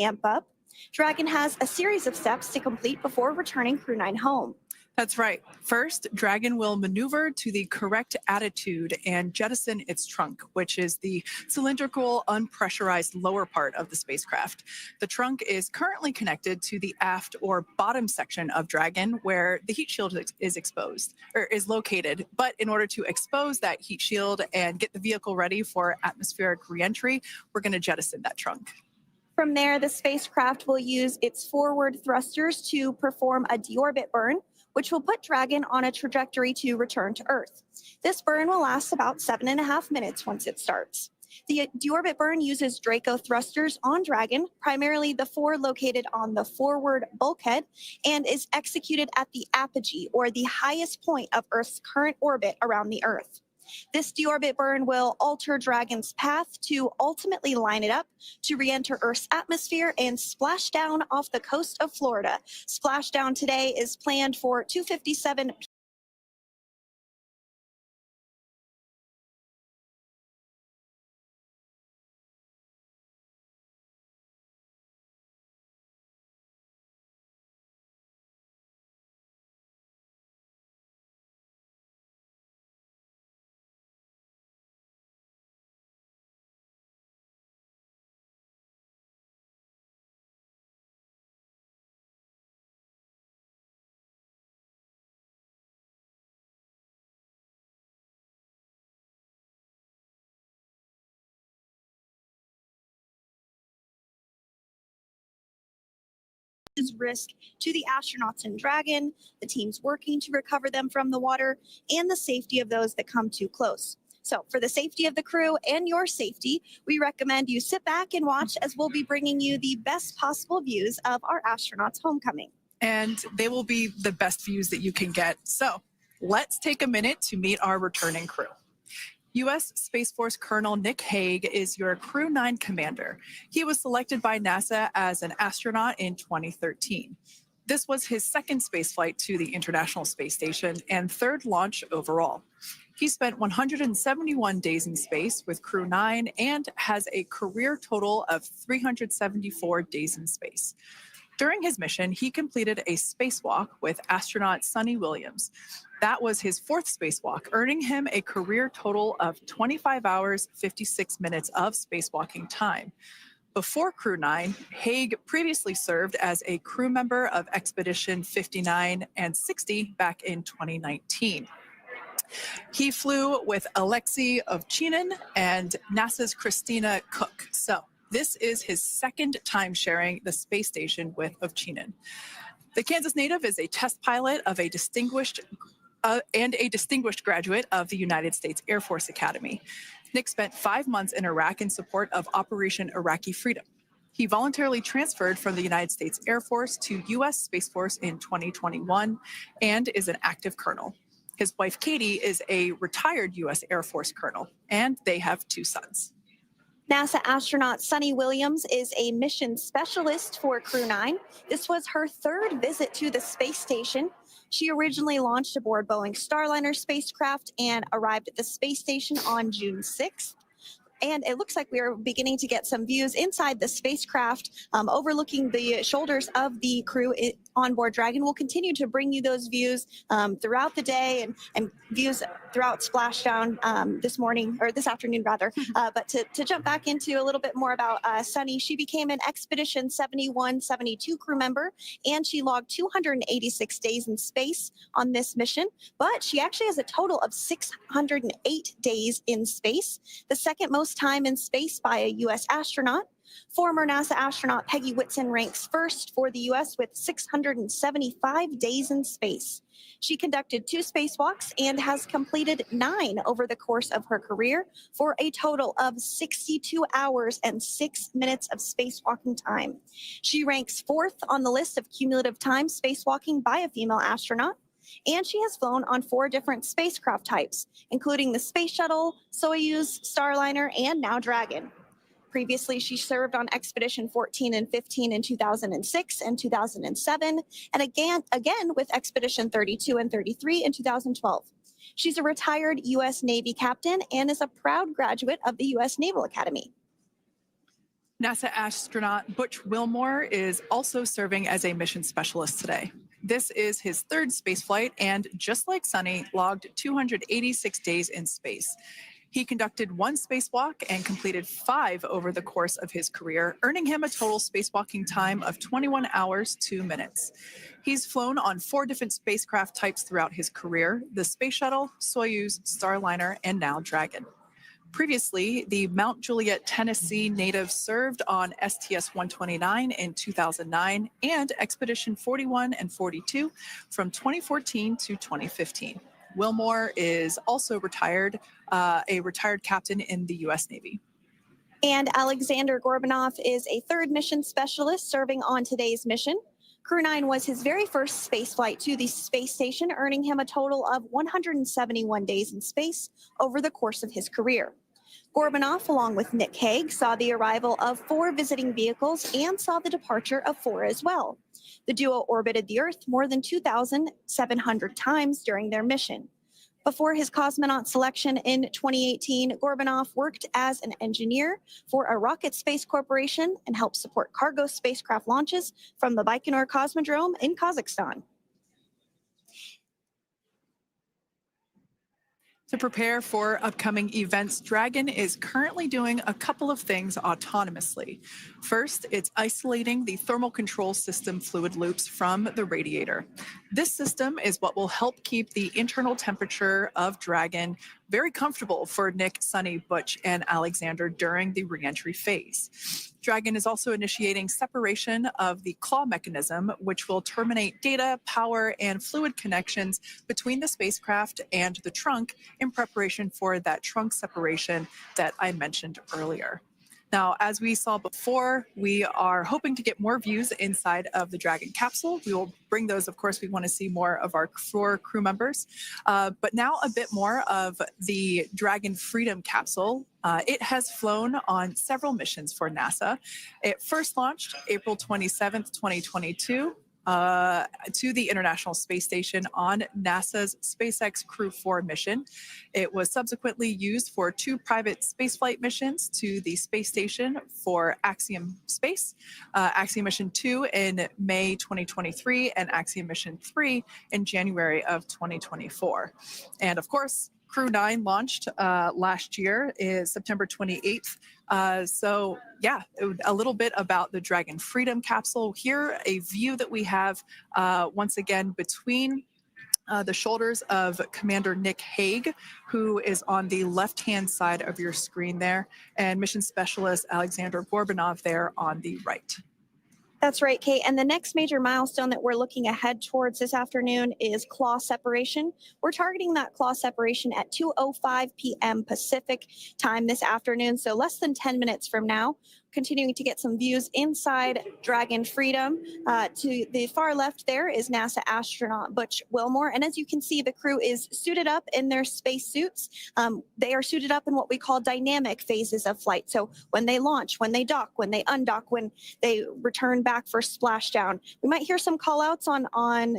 amp up. Dragon has a series of steps to complete before returning Crew 9 home. That's right. First, Dragon will maneuver to the correct attitude and jettison its trunk, which is the cylindrical, unpressurized lower part of the spacecraft. The trunk is currently connected to the aft or bottom section of Dragon, where the heat shield is located. But in order to expose that heat shield and get the vehicle ready for atmospheric reentry, we're going to jettison that trunk. From there, the spacecraft will use its forward thrusters to perform a deorbit burn, which will put Dragon on a trajectory to return to Earth. This burn will last about 7.5 minutes once it starts. The deorbit burn uses Draco thrusters on Dragon, primarily the 4 located on the forward bulkhead, and is executed at the apogee, or the highest point of Earth's current orbit around the Earth. This deorbit burn will alter Dragon's path to ultimately line it up to re-enter Earth's atmosphere and splash down off the coast of Florida. Splashdown today is planned for 2:57 risk to the astronauts in Dragon, the teams working to recover them from the water, and the safety of those that come too close. So for the safety of the crew and your safety, we recommend you sit back and watch as we'll be bringing you the best possible views of our astronauts' homecoming. And they will be the best views that you can get. So let's take a minute to meet our returning crew. U.S. Space Force Colonel Nick Hague is your Crew 9 commander. He was selected by NASA as an astronaut in 2013. This was his second spaceflight to the International Space Station and third launch overall. He spent 171 days in space with Crew 9 and has a career total of 374 days in space. During his mission, he completed a spacewalk with astronaut Sunita Williams. That was his 4th spacewalk, earning him a career total of 25 hours, 56 minutes of spacewalking time. Before Crew 9, Hague previously served as a crew member of Expedition 59 and 60 back in 2019. He flew with Alexei Ovchinin and NASA's Christina Koch. So this is his second time sharing the space station with Ovchinin. The Kansas native is a test pilot of a distinguished graduate of the United States Air Force Academy. Nick spent 5 months in Iraq in support of Operation Iraqi Freedom. He voluntarily transferred from the United States Air Force to U.S. Space Force in 2021 and is an active colonel. His wife, Katie, is a retired U.S. Air Force colonel, and they have 2 sons. NASA astronaut Sunita Williams is a mission specialist for Crew 9. This was her 3rd visit to the space station. She originally launched aboard Boeing Starliner spacecraft and arrived at the space station on June 6th. And it looks like we are beginning to get some views inside the spacecraft, overlooking the shoulders of the crew on board Dragon. We'll continue to bring you those views throughout the day and views throughout Splashdown this afternoon rather. But to jump back into a little bit more about Sunny, she became an Expedition 71-72 crew member, and she logged 286 days in space on this mission. But she actually has a total of 608 days in space, the second most time in space by a U.S. astronaut. Former NASA astronaut Peggy Whitson ranks first for the U.S. with 675 days in space. She conducted 2 spacewalks and has completed 9 over the course of her career for a total of 62 hours and 6 minutes of spacewalking time. She ranks 4th on the list of cumulative time spacewalking by a female astronaut. And she has flown on 4 different spacecraft types, including the Space Shuttle, Soyuz, Starliner, and now Dragon. Previously, she served on Expedition 14 and 15 in 2006 and 2007, and again with Expedition 32 and 33 in 2012. She's a retired U.S. Navy captain and is a proud graduate of the U.S. Naval Academy. NASA astronaut Butch Wilmore is also serving as a mission specialist today. This is his third spaceflight and, just like Sunny, logged 286 days in space. He conducted one spacewalk and completed 5 over the course of his career, earning him a total spacewalking time of 21 hours, 2 minutes. He's flown on 4 different spacecraft types throughout his career: the Space Shuttle, Soyuz, Starliner, and now Dragon. Previously, the Mount Juliet, Tennessee native served on STS-129 in 2009 and Expedition 41 and 42 from 2014 to 2015. Wilmore is also a retired captain in the U.S. Navy. And Alexander Gorbanov is a third mission specialist serving on today's mission. Crew 9 was his very first spaceflight to the space station, earning him a total of 171 days in space over the course of his career. Gorbanov, along with Nick Hague, saw the arrival of 4 visiting vehicles and saw the departure of 4 as well. The duo orbited the Earth more than 2,700 times during their mission. Before his cosmonaut selection in 2018, Gorbanov worked as an engineer for a rocket space corporation and helped support cargo spacecraft launches from the Baikonur Cosmodrome in Kazakhstan. To prepare for upcoming events, Dragon is currently doing a couple of things autonomously. First, it's isolating the thermal control system fluid loops from the radiator. This system is what will help keep the internal temperature of Dragon very comfortable for Nick, Sunny, Butch, and Alexander during the reentry phase. Dragon is also initiating separation of the claw mechanism, which will terminate data, power, and fluid connections between the spacecraft and the trunk in preparation for that trunk separation that I mentioned earlier. Now, as we saw before, we are hoping to get more views inside of the Dragon capsule. We will bring those, of course. We want to see more of our 4 crew members. But now a bit more of the Dragon Freedom capsule. It has flown on several missions for NASA. It first launched April 27th, 2022. To the International Space Station on NASA's SpaceX Crew 4 mission. It was subsequently used for 2 private spaceflight missions to the space station for Axiom Space, Axiom Mission 2 in May 2023, and Axiom Mission 3 in January of 2024. And of course, Crew 9 launched last year, is September 28th. So yeah, a little bit about the Dragon Freedom capsule. Here, a view that we have once again between the shoulders of Commander Nick Hague, who is on the left-hand side of your screen there, and Mission Specialist Alexander Gorbanov there on the right. That's right, Kate. And the next major milestone that we're looking ahead towards this afternoon is claw separation. We're targeting that claw separation at 2:05 p.m. Pacific time this afternoon, so less than 10 minutes from now. Continuing to get some views inside Dragon Freedom. To the far left there is NASA astronaut Butch Wilmore. And as you can see, the crew is suited up in their space suits. They are suited up in what we call dynamic phases of flight. So when they launch, when they dock, when they undock, when they return back for splashdown. We might hear some call outs on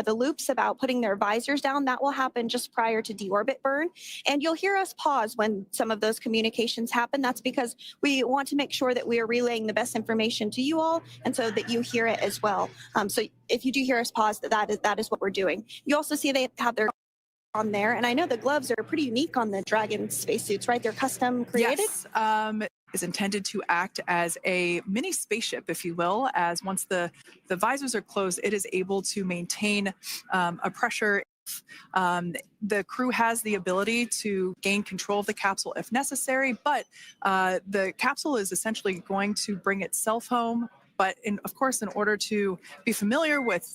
the loops about putting their visors down. That will happen just prior to deorbit burn. And you'll hear us pause when some of those communications happen. That's because we want to make sure that we are relaying the best information to you all, and so that you hear it as well. So if you do hear us pause, that is what we're doing. You also see they have their on there, and I know the gloves are pretty unique on the Dragon spacesuits, right? They're custom created. Yes. Is intended to act as a mini spaceship, if you will, as once the visors are closed, it is able to maintain a pressure. The crew has the ability to gain control of the capsule if necessary, but the capsule is essentially going to bring itself home. But of course, in order to be familiar with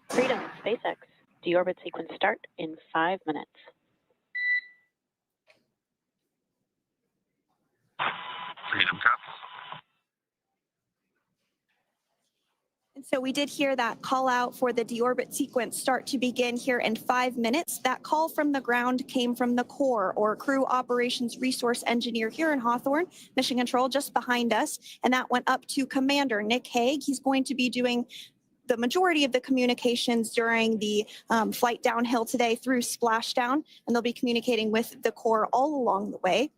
Freedom, SpaceX, deorbit sequence start in 5 minutes. Freedom capsule. And so we did hear that call out for the deorbit sequence start to begin here in 5 minutes. That call from the ground came from the core, or Crew Operations Resource Engineer here in Hawthorne, Mission Control just behind us. And that went up to Commander Nick Hague. He's going to be doing the majority of the communications during the flight downhill today through Splashdown, and they'll be communicating with the core all along the way.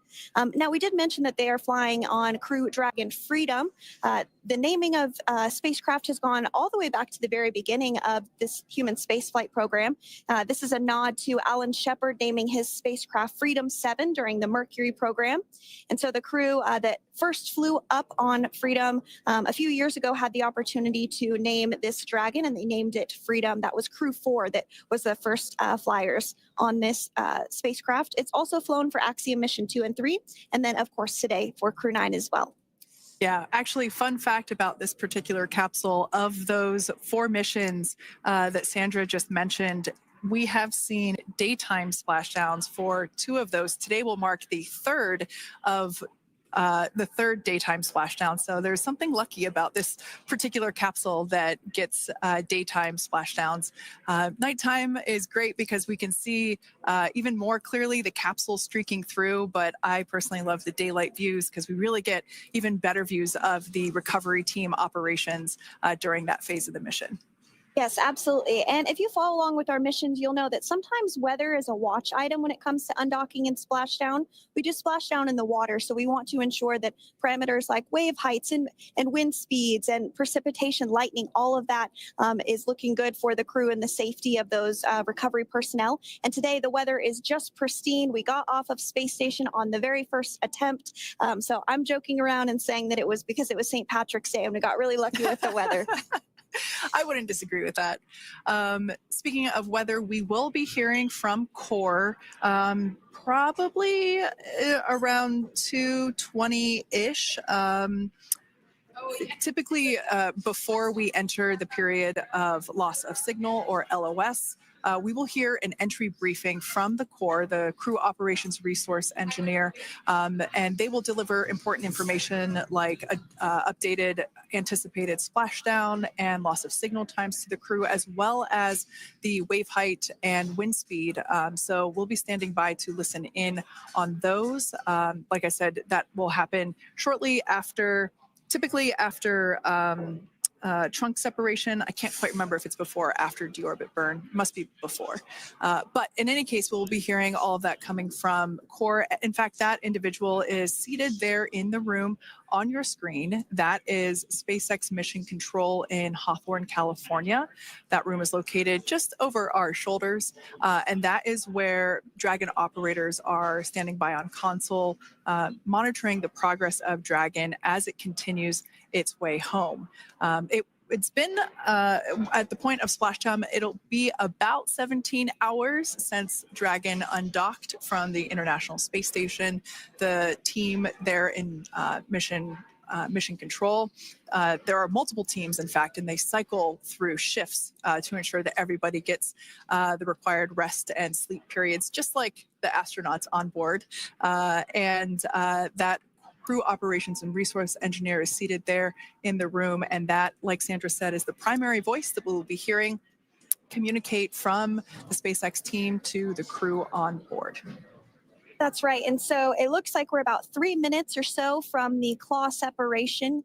Now, we did mention that they are flying on Crew Dragon Freedom. The naming of spacecraft has gone all the way back to the very beginning of this human spaceflight program. This is a nod to Alan Shepard naming his spacecraft Freedom 7 during the Mercury program. And so the crew that first flew up on Freedom a few years ago had the opportunity to name this Dragon, and they named it Freedom. That was Crew 4 that was the first flyers on this spacecraft. It's also flown for Axiom Mission 2 and 3, and then, of course, today for Crew 9 as well. Yeah, actually, fun fact about this particular capsule, of those 4 missions that Sandra just mentioned, we have seen daytime splashdowns for 2 of those. Today will mark the third daytime splashdown. So there's something lucky about this particular capsule that gets daytime splashdowns. Nighttime is great because we can see even more clearly the capsule streaking through, but I personally love the daylight views because we really get even better views of the recovery team operations during that phase of the mission. Yes, absolutely. And if you follow along with our missions, you'll know that sometimes weather is a watch item when it comes to undocking and splashdown. We do splashdown in the water, so we want to ensure that parameters like wave heights and wind speeds and precipitation, lightning, all of that is looking good for the crew and the safety of those recovery personnel. And today the weather is just pristine. We got off of space station on the very first attempt. So I'm joking around and saying that it was because it was St. Patrick's Day and we got really lucky with the weather. I wouldn't disagree with that. Speaking of weather, we will be hearing from core probably around 2:20-ish. Typically, before we enter the period of loss of signal, or LOS, we will hear an entry briefing from the core, the Crew Operations Resource Engineer, and they will deliver important information like updated anticipated splashdown and loss of signal times to the crew, as well as the wave height and wind speed. So we'll be standing by to listen in on those. Like I said, that will happen shortly after, typically after trunk separation. I can't quite remember if it's before or after deorbit burn. It must be before. But in any case, we'll be hearing all of that coming from core. In fact, that individual is seated there in the room on your screen. That is SpaceX Mission Control in Hawthorne, California. That room is located just over our shoulders. And that is where Dragon operators are standing by on console, monitoring the progress of Dragon as it continues its way home. It's been at the point of splashdown, it'll be about 17 hours since Dragon undocked from the International Space Station. The team there in mission control, there are multiple teams, in fact, and they cycle through shifts to ensure that everybody gets the required rest and sleep periods, just like the astronauts on board. That Crew Operations and Resource Engineer is seated there in the room, and that, like Sandra said, is the primary voice that we'll be hearing communicate from the SpaceX team to the crew on board. That's right. And so it looks like we're about 3 minutes or so from the claw separation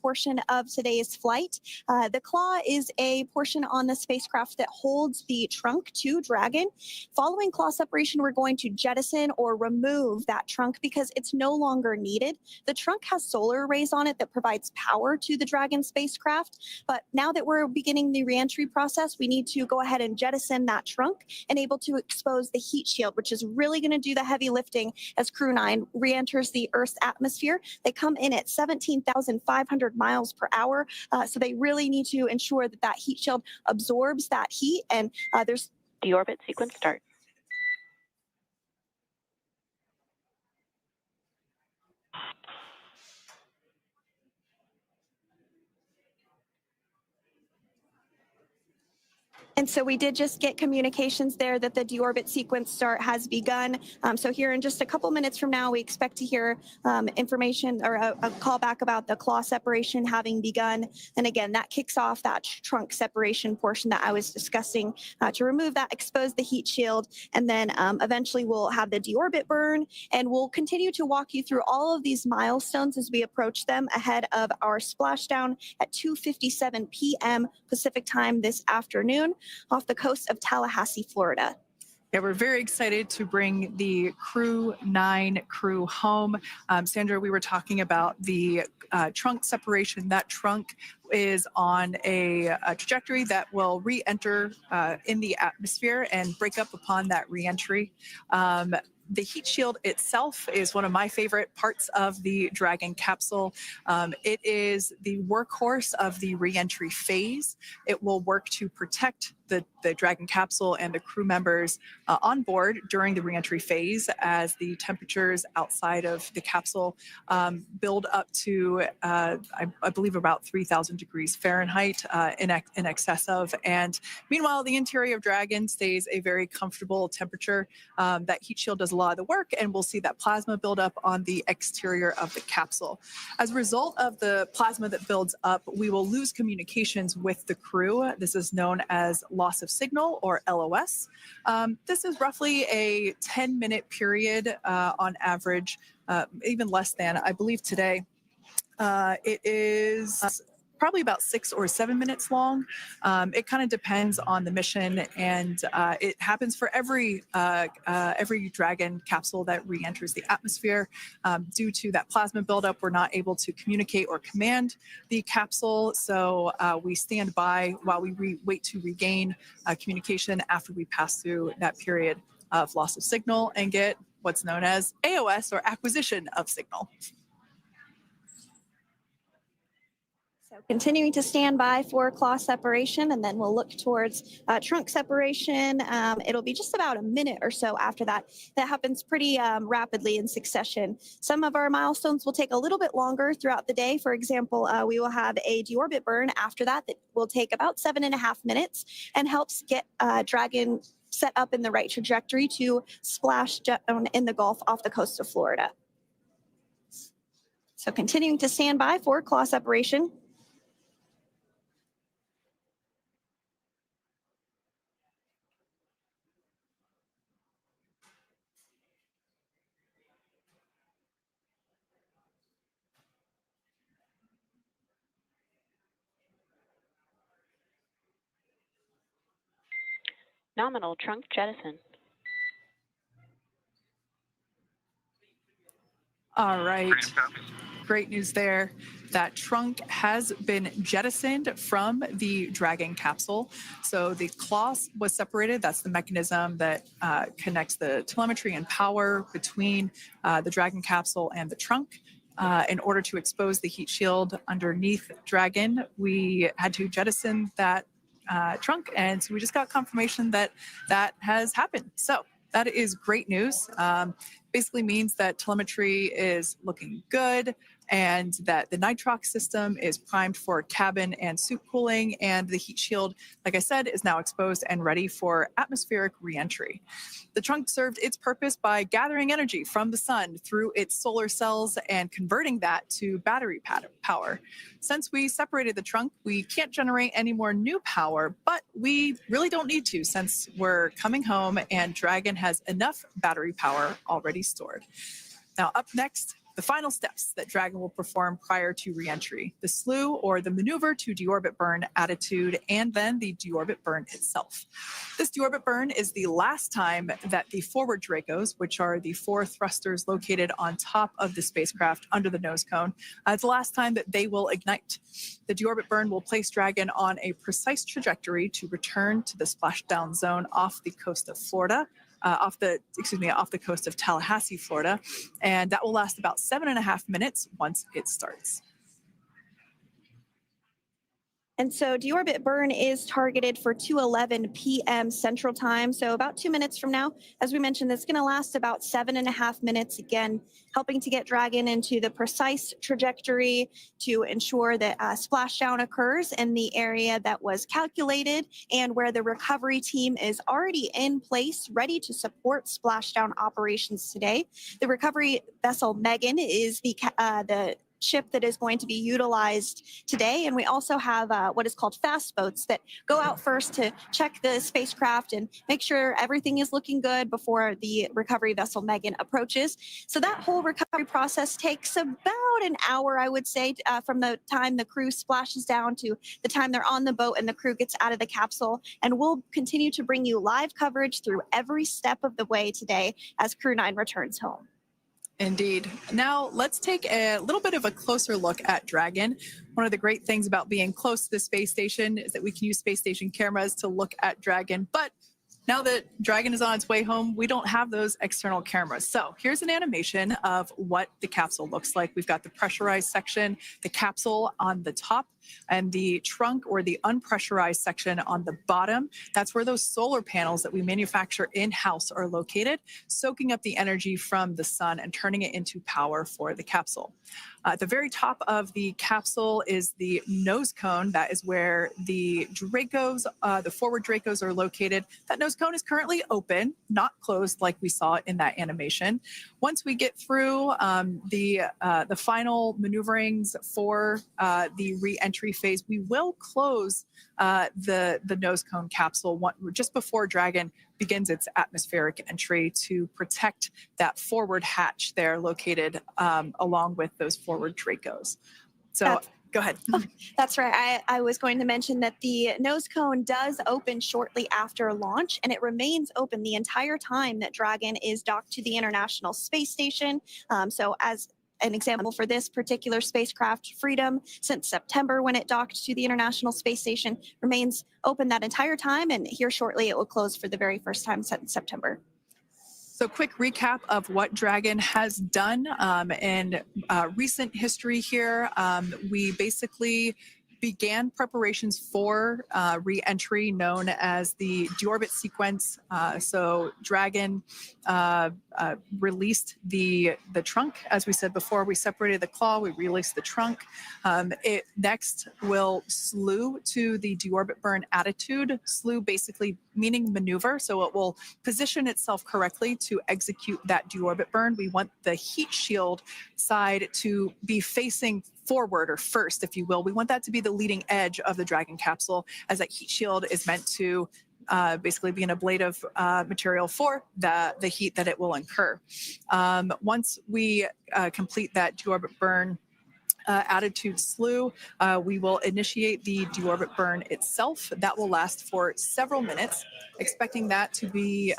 portion of today's flight. The claw is a portion on the spacecraft that holds the trunk to Dragon. Following claw separation, we're going to jettison or remove that trunk because it's no longer needed. The trunk has solar arrays on it that provides power to the Dragon spacecraft. But now that we're beginning the reentry process, we need to go ahead and jettison that trunk and able to expose the heat shield, which is really going to do the heavy lifting as Crew 9 re-enters the Earth's atmosphere. They come in at 17,500 miles per hour, so they really need to ensure that that heat shield absorbs that heat. And there's deorbit sequence start. And so we did just get communications there that the deorbit sequence start has begun. So here in just a couple minutes from now, we expect to hear information or a call back about the claw separation having begun. And again, that kicks off that trunk separation portion that I was discussing to remove that, expose the heat shield, and then eventually we'll have the deorbit burn. And we'll continue to walk you through all of these milestones as we approach them ahead of our splashdown at 2:57 p.m. Pacific time this afternoon off the coast of Tallahassee, Florida. Yeah, we're very excited to bring the Crew 9 crew home. Sandra, we were talking about the trunk separation. That trunk is on a trajectory that will re-enter in the atmosphere and break up upon that re-entry. The heat shield itself is one of my favorite parts of the Dragon capsule. It is the workhorse of the re-entry phase. It will work to protect the Dragon capsule and the crew members on board during the reentry phase as the temperatures outside of the capsule build up to, I believe, about 3,000 degrees Fahrenheit in excess of. And meanwhile, the interior of Dragon stays a very comfortable temperature. That heat shield does a lot of the work, and we'll see that plasma build up on the exterior of the capsule. As a result of the plasma that builds up, we will lose communications with the crew. This is known as loss of signal, or LOS. This is roughly a 10-minute period on average, even less than. I believe today it is probably about 6 or 7 minutes long. It kind of depends on the mission, and it happens for every Dragon capsule that re-enters the atmosphere. Due to that plasma buildup, we're not able to communicate or command the capsule, so we stand by while we wait to regain communication after we pass through that period of loss of signal and get what's known as AOS, or acquisition of signal. So continuing to stand by for claw separation, and then we'll look towards trunk separation. It'll be just about a minute or so after that. That happens pretty rapidly in succession. Some of our milestones will take a little bit longer throughout the day. For example, we will have a deorbit burn after that will take about 7.5 minutes and helps get Dragon set up in the right trajectory to splash down in the Gulf off the coast of Florida. So continuing to stand by for claw separation. Nominal trunk jettison. All right. Freedom copies. Great news there. That trunk has been jettisoned from the Dragon capsule. So the claw was separated. That's the mechanism that connects the telemetry and power between the Dragon capsule and the trunk. In order to expose the heat shield underneath Dragon, we had to jettison that trunk. And so we just got confirmation that that has happened. So that is great news. Basically means that telemetry is looking good and that the nitrox system is primed for cabin and suit cooling, and the heat shield, like I said, is now exposed and ready for atmospheric reentry. The trunk served its purpose by gathering energy from the sun through its solar cells and converting that to battery power. Since we separated the trunk, we can't generate any more new power, but we really don't need to since we're coming home and Dragon has enough battery power already stored. Now, up next, the final steps that Dragon will perform prior to reentry: the slew, or the maneuver to deorbit burn attitude, and then the deorbit burn itself. This deorbit burn is the last time that the forward Dracos, which are the 4 thrusters located on top of the spacecraft under the nose cone, it's the last time that they will ignite. The deorbit burn will place Dragon on a precise trajectory to return to the splashdown zone off the coast of Florida. Off the coast of Tallahassee, Florida, and that will last about 7.5 minutes once it starts. And so deorbit burn is targeted for 2:11 p.m. Central Time, so about 2 minutes from now. As we mentioned, it's going to last about 7.5 minutes, again, helping to get Dragon into the precise trajectory to ensure that splashdown occurs in the area that was calculated and where the recovery team is already in place, ready to support splashdown operations today. The recovery vessel Megan is the ship that is going to be utilized today. And we also have what is called fast boats that go out first to check the spacecraft and make sure everything is looking good before the recovery vessel Megan approaches. So that whole recovery process takes about an hour, I would say, from the time the crew splashes down to the time they're on the boat and the crew gets out of the capsule. And we'll continue to bring you live coverage through every step of the way today as Crew 9 returns home. Indeed. Now, let's take a little bit of a closer look at Dragon. One of the great things about being close to the space station is that we can use space station cameras to look at Dragon. But now that Dragon is on its way home, we don't have those external cameras. So here's an animation of what the capsule looks like. We've got the pressurized section, the capsule on the top, and the trunk or the unpressurized section on the bottom. That's where those solar panels that we manufacture in-house are located, soaking up the energy from the sun and turning it into power for the capsule. At the very top of the capsule is the nose cone. That is where the Dracos, the forward Dracos are located. That nose cone is currently open, not closed like we saw in that animation. Once we get through the final maneuverings for the re-entry phase, we will close the nose cone capsule just before Dragon begins its atmospheric entry to protect that forward hatch there located along with those forward Dracos. So go ahead. That's right. I was going to mention that the nose cone does open shortly after launch, and it remains open the entire time that Dragon is docked to the International Space Station. So as an example for this particular spacecraft, Freedom, since September when it docked to the International Space Station, remains open that entire time, and here shortly it will close for the very first time since September. So quick recap of what Dragon has done in recent history here. We basically began preparations for re-entry known as the deorbit sequence. So Dragon released the trunk. As we said before, we separated the claw, we released the trunk. It next will slew to the deorbit burn attitude. Slew basically meaning maneuver, so it will position itself correctly to execute that deorbit burn. We want the heat shield side to be facing forward or first, if you will. We want that to be the leading edge of the Dragon capsule, as that heat shield is meant to basically be an ablative material for the heat that it will incur. Once we complete that deorbit burn attitude slew, we will initiate the deorbit burn itself. That will last for several minutes, expecting that to be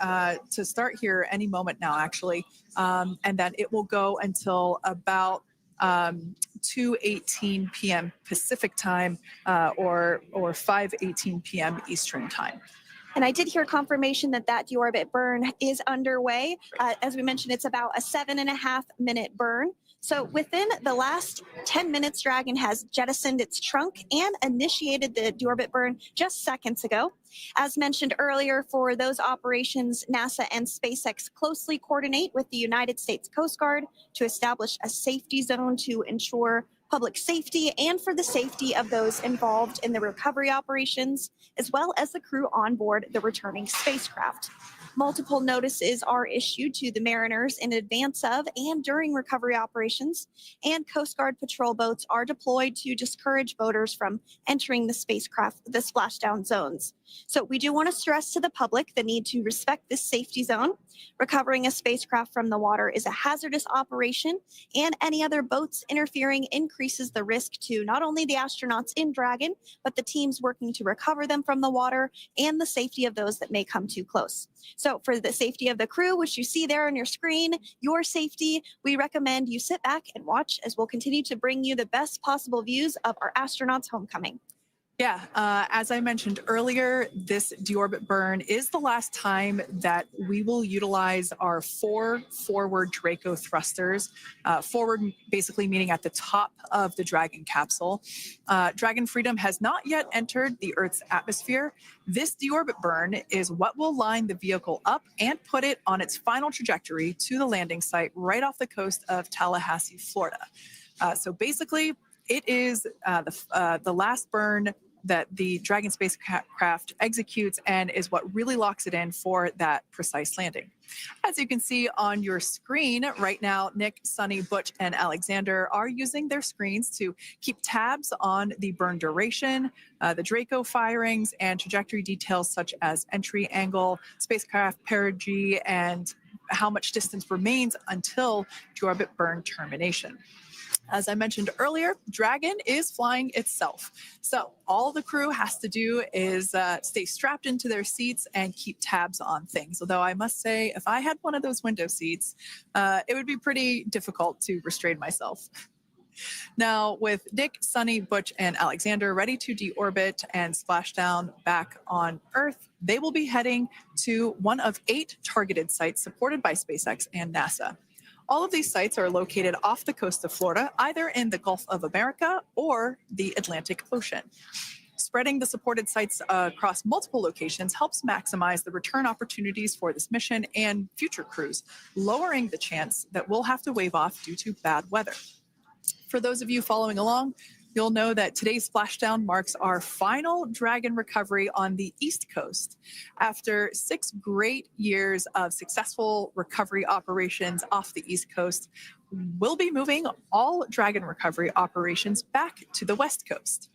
to start here any moment now, actually, and then it will go until about 2:18 p.m. Pacific time or 5:18 p.m. Eastern time. And I did hear confirmation that deorbit burn is underway. As we mentioned, it's about a 7.5-minute burn. So within the last 10 minutes, Dragon has jettisoned its trunk and initiated the deorbit burn just seconds ago. As mentioned earlier, for those operations, NASA and SpaceX closely coordinate with the United States Coast Guard to establish a safety zone to ensure public safety and for the safety of those involved in the recovery operations, as well as the crew on board the returning spacecraft. Multiple notices are issued to the mariners in advance of and during recovery operations, and Coast Guard patrol boats are deployed to discourage boaters from entering the splashdown zones. So we do want to stress to the public the need to respect this safety zone. Recovering a spacecraft from the water is a hazardous operation, and any other boats interfering increases the risk to not only the astronauts in Dragon, but the teams working to recover them from the water and the safety of those that may come too close. So for the safety of the crew, which you see there on your screen, your safety, we recommend you sit back and watch as we'll continue to bring you the best possible views of our astronauts' homecoming. Yeah, as I mentioned earlier, this deorbit burn is the last time that we will utilize our 4 forward Draco thrusters. Forward basically meaning at the top of the Dragon capsule. Dragon Freedom has not yet entered the Earth's atmosphere. This deorbit burn is what will line the vehicle up and put it on its final trajectory to the landing site right off the coast of Tallahassee, Florida. So basically, it is the last burn that the Dragon spacecraft executes and is what really locks it in for that precise landing. As you can see on your screen right now, Nick, Sunny, Butch, and Alexander are using their screens to keep tabs on the burn duration, the Draco firings, and trajectory details such as entry angle, spacecraft perigee, and how much distance remains until deorbit burn termination. As I mentioned earlier, Dragon is flying itself. So all the crew has to do is stay strapped into their seats and keep tabs on things. Although I must say, if I had one of those window seats, it would be pretty difficult to restrain myself. Now, with Nick, Sunny, Butch, and Alexander ready to deorbit and splash down back on Earth, they will be heading to one of 8 targeted sites supported by SpaceX and NASA. All of these sites are located off the coast of Florida, either in the Gulf of America or the Atlantic Ocean. Spreading the supported sites across multiple locations helps maximize the return opportunities for this mission and future crews, lowering the chance that we'll have to wave off due to bad weather. For those of you following along, you'll know that today's splashdown marks our final Dragon recovery on the East Coast. After 6 great years of successful recovery operations off the East Coast, we'll be moving all Dragon recovery operations back to the West Coast.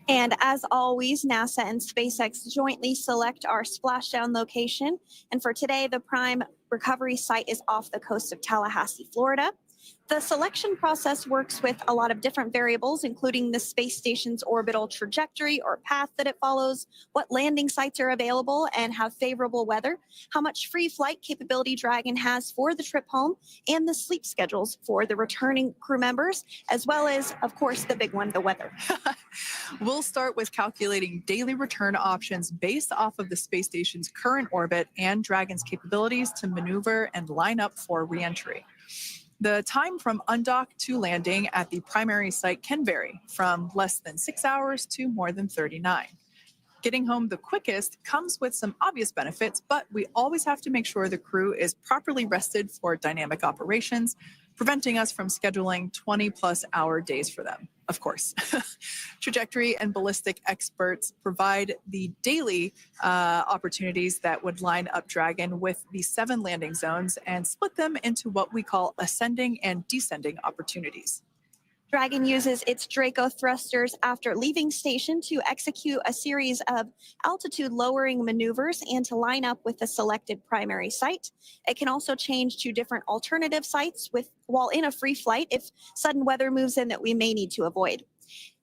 And as always, NASA and SpaceX jointly select our splashdown location. And for today, the prime recovery site is off the coast of Tallahassee, Florida. The selection process works with a lot of different variables, including the space station's orbital trajectory or path that it follows, what landing sites are available and have favorable weather, how much free flight capability Dragon has for the trip home, and the sleep schedules for the returning crew members, as well as, of course, the big one, the weather. We'll start with calculating daily return options based off of the space station's current orbit and Dragon's capabilities to maneuver and line up for reentry. The time from undock to landing at the primary site can vary from less than 6 hours to more than 39. Getting home the quickest comes with some obvious benefits, but we always have to make sure the crew is properly rested for dynamic operations, preventing us from scheduling 20-plus hour days for them, of course. Trajectory and ballistic experts provide the daily opportunities that would line up Dragon with the 7 landing zones and split them into what we call ascending and descending opportunities. Dragon uses its Draco thrusters after leaving station to execute a series of altitude-lowering maneuvers and to line up with the selected primary site. It can also change to different alternative sites while in a free flight if sudden weather moves in that we may need to avoid.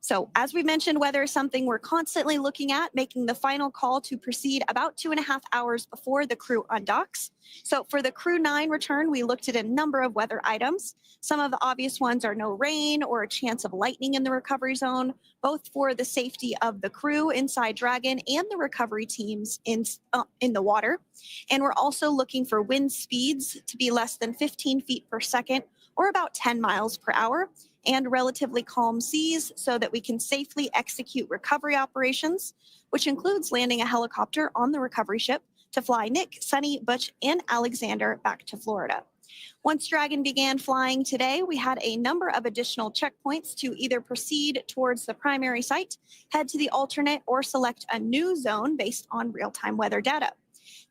So as we mentioned, weather is something we're constantly looking at, making the final call to proceed about 2.5 hours before the crew undocks. So for the Crew 9 return, we looked at a number of weather items. Some of the obvious ones are no rain or a chance of lightning in the recovery zone, both for the safety of the crew inside Dragon and the recovery teams in the water. And we're also looking for wind speeds to be less than 15 feet per second or about 10 miles per hour, and relatively calm seas so that we can safely execute recovery operations, which includes landing a helicopter on the recovery ship to fly Nick, Sunny, Butch, and Alexander back to Florida. Once Dragon began flying today, we had a number of additional checkpoints to either proceed towards the primary site, head to the alternate, or select a new zone based on real-time weather data.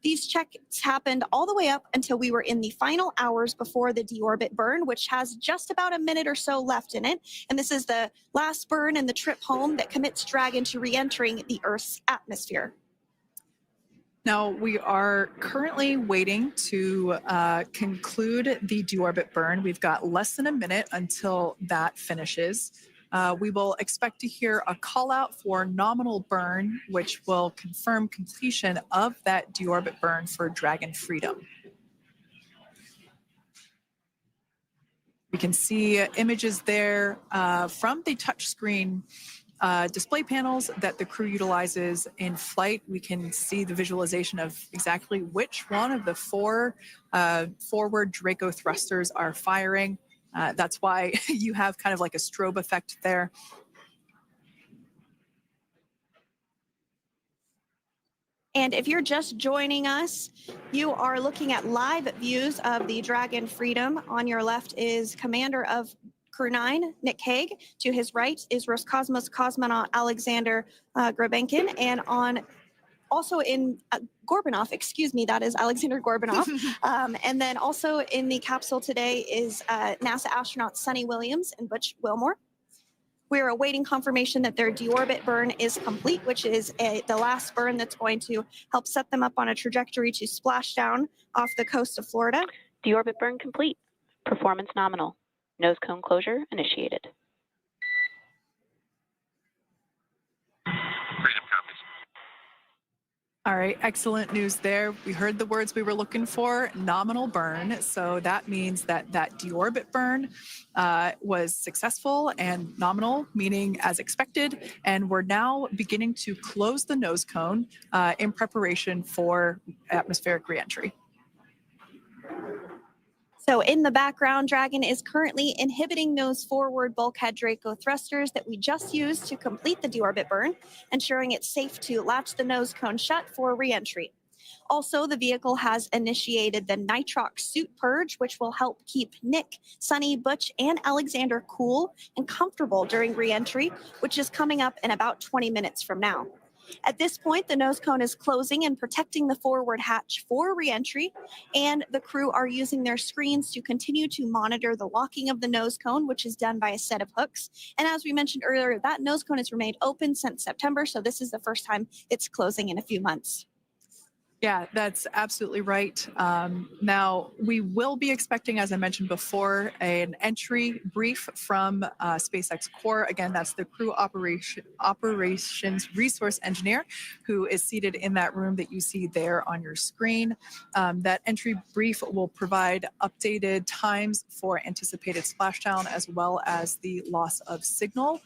These checks happened all the way up until we were in the final hours before the deorbit burn, which has just about a minute or so left in it. And this is the last burn in the trip home that commits Dragon to re-entering the Earth's atmosphere. Now, we are currently waiting to conclude the deorbit burn. We've got less than a minute until that finishes. We will expect to hear a call out for nominal burn, which will confirm completion of that deorbit burn for Dragon Freedom. We can see images there from the touchscreen display panels that the crew utilizes in flight. We can see the visualization of exactly which one of the 4 forward Draco thrusters are firing. That's why you have kind of like a strobe effect there. And if you're just joining us, you are looking at live views of the Dragon Freedom. On your left is Commander of Crew 9, Nick Hague. To his right is Roscosmos cosmonaut Alexander Grabenkin, and also in Gorbanov, excuse me, that is Alexander Gorbanov. And then also in the capsule today is NASA astronauts Sunny Williams and Butch Wilmore. We're awaiting confirmation that their deorbit burn is complete, which is the last burn that's going to help set them up on a trajectory to Splashdown off the coast of Florida. Deorbit burn complete. Performance nominal. Nose cone closure initiated. Freedom copies. All right, excellent news there. We heard the words we were looking for, nominal burn. So that means that deorbit burn was successful and nominal, meaning as expected. And we're now beginning to close the nose cone in preparation for atmospheric reentry. So in the background, Dragon is currently inhibiting those forward bulkhead Draco thrusters that we just used to complete the deorbit burn, ensuring it's safe to latch the nose cone shut for reentry. Also, the vehicle has initiated the nitrox suit purge, which will help keep Nick, Sunny, Butch, and Alexander cool and comfortable during reentry, which is coming up in about 20 minutes from now. At this point, the nose cone is closing and protecting the forward hatch for reentry, and the crew are using their screens to continue to monitor the locking of the nose cone, which is done by a set of hooks. And as we mentioned earlier, that nose cone has remained open since September, so this is the first time it's closing in a few months. Yeah, that's absolutely right. Now, we will be expecting, as I mentioned before, an entry brief from SpaceX Core. Again, that's the crew operations resource engineer who is seated in that room that you see there on your screen. That entry brief will provide updated times for anticipated splashdown, as well as the loss of signal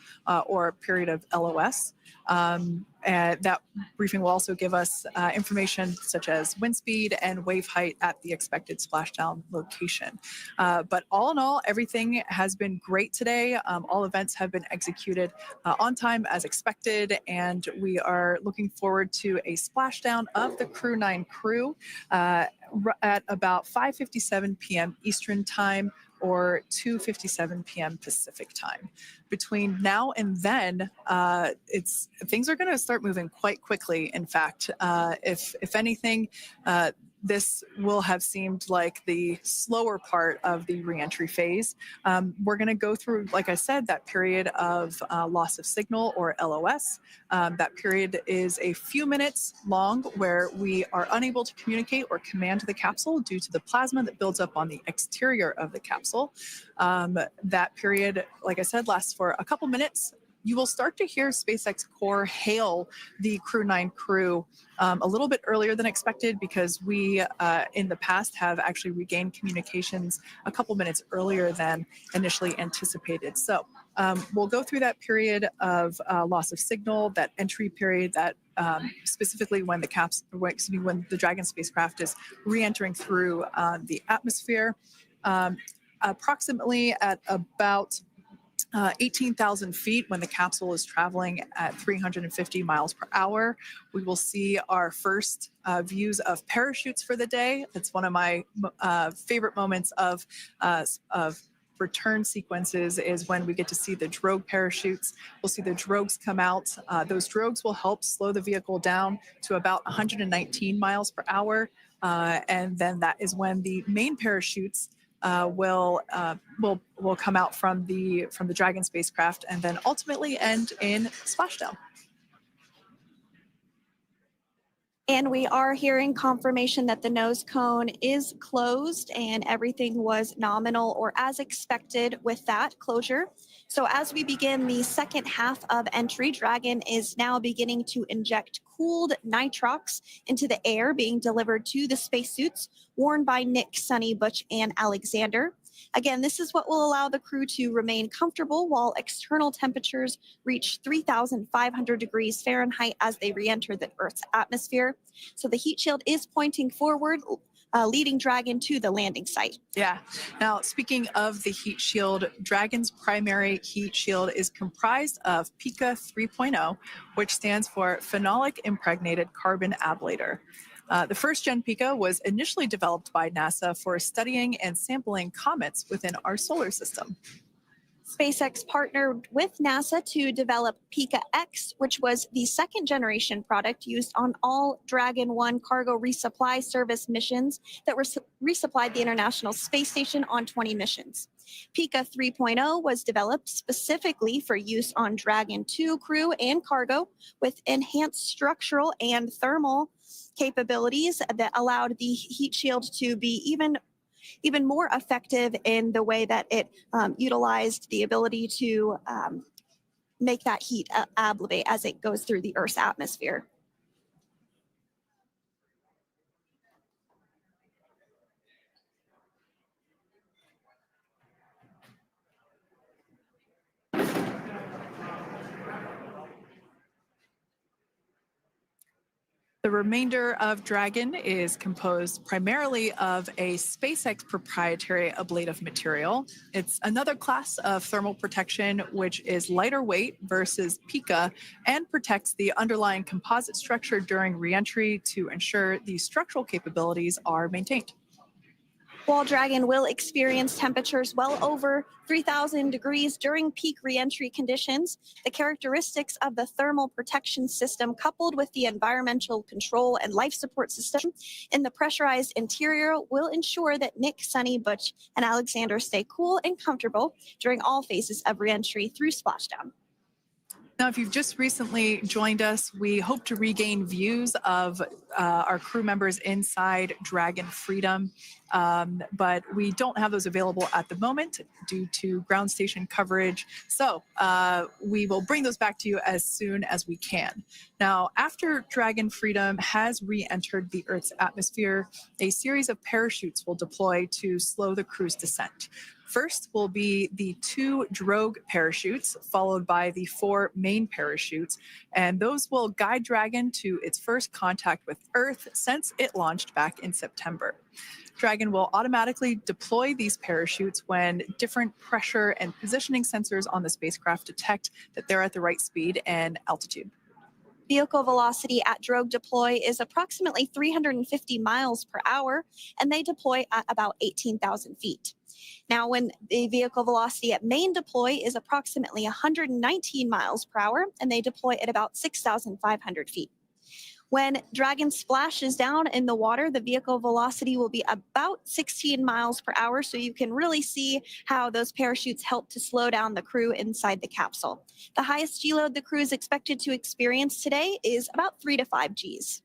or period of LOS. And that briefing will also give us information such as wind speed and wave height at the expected splashdown location. But all in all, everything has been great today. All events have been executed on time as expected, and we are looking forward to a splashdown of the Crew 9 crew at about 5:57 p.m. Eastern Time or 2:57 p.m. Pacific Time. Between now and then, things are going to start moving quite quickly. In fact, if anything, this will have seemed like the slower part of the reentry phase. We're going to go through, like I said, that period of loss of signal or LOS. That period is a few minutes long where we are unable to communicate or command the capsule due to the plasma that builds up on the exterior of the capsule. That period, like I said, lasts for a couple minutes. You will start to hear SpaceX Core hail the Crew 9 crew a little bit earlier than expected, because we, in the past, have actually regained communications a couple minutes earlier than initially anticipated. So we'll go through that period of loss of signal, that entry period, that specifically when the Dragon spacecraft is re-entering through the atmosphere, approximately at about 18,000 feet when the capsule is traveling at 350 miles per hour. We will see our first views of parachutes for the day. It's one of my favorite moments of return sequences is when we get to see the drogue parachutes. We'll see the drogues come out. Those drogues will help slow the vehicle down to about 119 miles per hour. And then that is when the main parachutes will come out from the Dragon spacecraft and then ultimately end in splashdown. And we are hearing confirmation that the nose cone is closed and everything was nominal or as expected with that closure. So as we begin the second half of entry, Dragon is now beginning to inject cooled nitrox into the air being delivered to the spacesuits worn by Nick, Sunny, Butch, and Alexander. Again, this is what will allow the crew to remain comfortable while external temperatures reach 3,500 degrees Fahrenheit as they re-enter the Earth's atmosphere. So the heat shield is pointing forward, leading Dragon to the landing site. Yeah. Now, speaking of the heat shield, Dragon's primary heat shield is comprised of PICA 3.0, which stands for Phenolic Impregnated Carbon Ablator. The first-gen PICA was initially developed by NASA for studying and sampling comets within our solar system. SpaceX partnered with NASA to develop Pika X, which was the second generation product used on all Dragon 1 cargo resupply service missions that resupplied the International Space Station on 20 missions. Pika 3.0 was developed specifically for use on Dragon 2 crew and cargo with enhanced structural and thermal capabilities that allowed the heat shield to be even more effective in the way that it utilized the ability to make that heat ablevate as it goes through the Earth's atmosphere. The remainder of Dragon is composed primarily of a SpaceX proprietary ablative material. It's another class of thermal protection, which is lighter weight versus Pika and protects the underlying composite structure during reentry to ensure the structural capabilities are maintained. While Dragon will experience temperatures well over 3,000 degrees during peak reentry conditions, the characteristics of the thermal protection system coupled with the environmental control and life support system in the pressurized interior will ensure that Nick, Sunny, Butch, and Alexander stay cool and comfortable during all phases of reentry through Splashdown. Now, if you've just recently joined us, we hope to regain views of our crew members inside Dragon Freedom, but we don't have those available at the moment due to ground station coverage. So we will bring those back to you as soon as we can. Now, after Dragon Freedom has re-entered the Earth's atmosphere, a series of parachutes will deploy to slow the crew's descent. First will be the 2 drogue parachutes, followed by the 4 main parachutes, and those will guide Dragon to its first contact with Earth since it launched back in September. Dragon will automatically deploy these parachutes when different pressure and positioning sensors on the spacecraft detect that they're at the right speed and altitude. Vehicle velocity at drogue deploy is approximately 350 miles per hour, and they deploy at about 18,000 feet. Now, when the vehicle velocity at main deploy is approximately 119 miles per hour, and they deploy at about 6,500 feet. When Dragon splashes down in the water, the vehicle velocity will be about 16 miles per hour, so you can really see how those parachutes help to slow down the crew inside the capsule. The highest G load the crew is expected to experience today is about 3 to 5 Gs.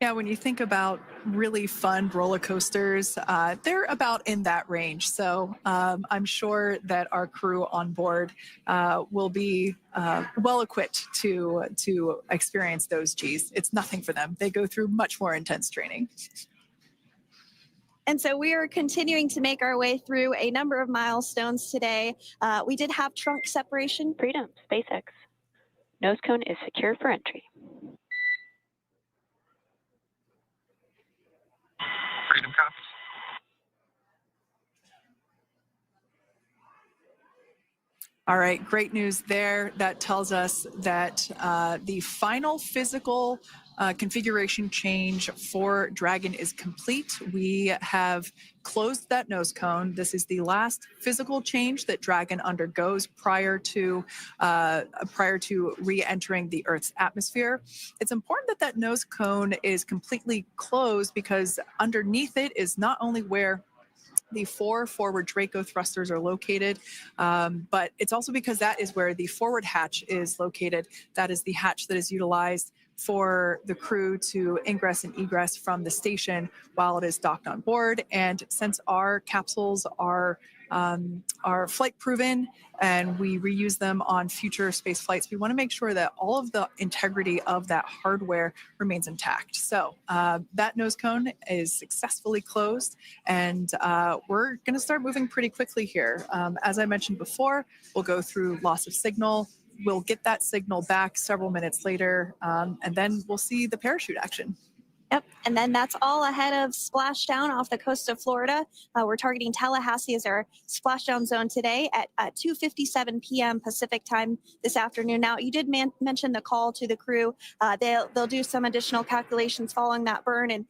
Yeah, when you think about really fun roller coasters, they're about in that range. So I'm sure that our crew on board will be well equipped to experience those Gs. It's nothing for them. They go through much more intense training. And so we are continuing to make our way through a number of milestones today. We did have trunk separation. Freedom, SpaceX. Nose cone is secure for entry. Freedom cops. All right, great news there. That tells us that the final physical configuration change for Dragon is complete. We have closed that nose cone. This is the last physical change that Dragon undergoes prior to re-entering the Earth's atmosphere. It's important that that nose cone is completely closed because underneath it is not only where the 4 forward Draco thrusters are located, but it's also because that is where the forward hatch is located. That is the hatch that is utilized for the crew to ingress and egress from the station while it is docked on board. And since our capsules are flight proven and we reuse them on future space flights, we want to make sure that all of the integrity of that hardware remains intact. So that nose cone is successfully closed, and we're going to start moving pretty quickly here. As I mentioned before, we'll go through loss of signal. We'll get that signal back several minutes later, and then we'll see the parachute action. Yep, and then that's all ahead of Splashdown off the coast of Florida. We're targeting Tallahassee as our Splashdown zone today at 2:57 p.m. Pacific time this afternoon. Now, you did mention the call to the crew. They'll do some additional calculations following that burn, and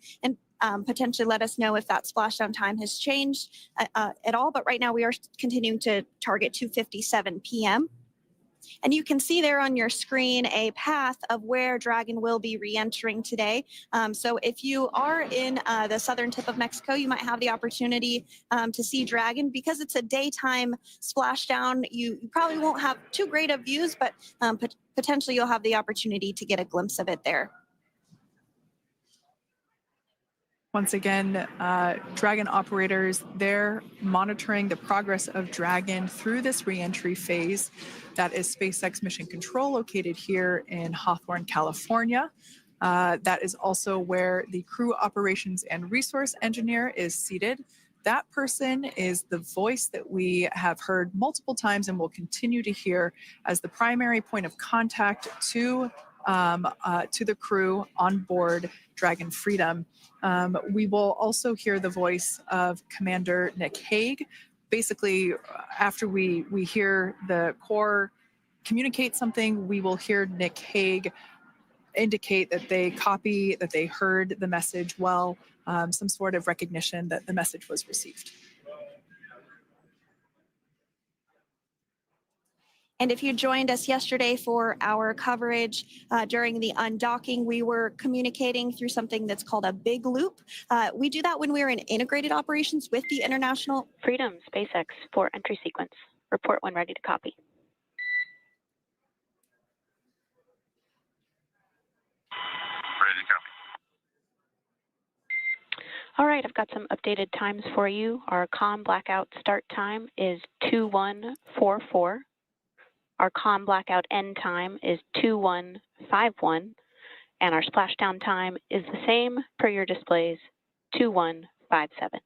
potentially let us know if that splashdown time has changed at all. But right now we are continuing to target 2:57 p.m. And you can see there on your screen a path of where Dragon will be re-entering today. So if you are in the southern tip of Mexico, you might have the opportunity to see Dragon. Because it's a daytime splashdown, you probably won't have too great of views, but potentially you'll have the opportunity to get a glimpse of it there. Once again, Dragon operators, they're monitoring the progress of Dragon through this reentry phase. That is SpaceX Mission Control, located here in Hawthorne, California. That is also where the crew operations and resource engineer is seated. That person is the voice that we have heard multiple times and will continue to hear as the primary point of contact to the crew on board Dragon Freedom. We will also hear the voice of Commander Nick Hague. Basically, after we hear the Corps communicate something, we will hear Nick Hague indicate that they copy, that they heard the message well, some sort of recognition that the message was received. And if you joined us yesterday for our coverage during the undocking, we were communicating through something that's called a big loop. We do that when we're in integrated operations with the International Freedom, SpaceX, for entry sequence. Report when ready to copy. Ready to copy. All right, I've got some updated times for you. Our comm blackout start time is 2144. Our comm blackout end time is 2151. And our splashdown time is the same per your displays, 2157.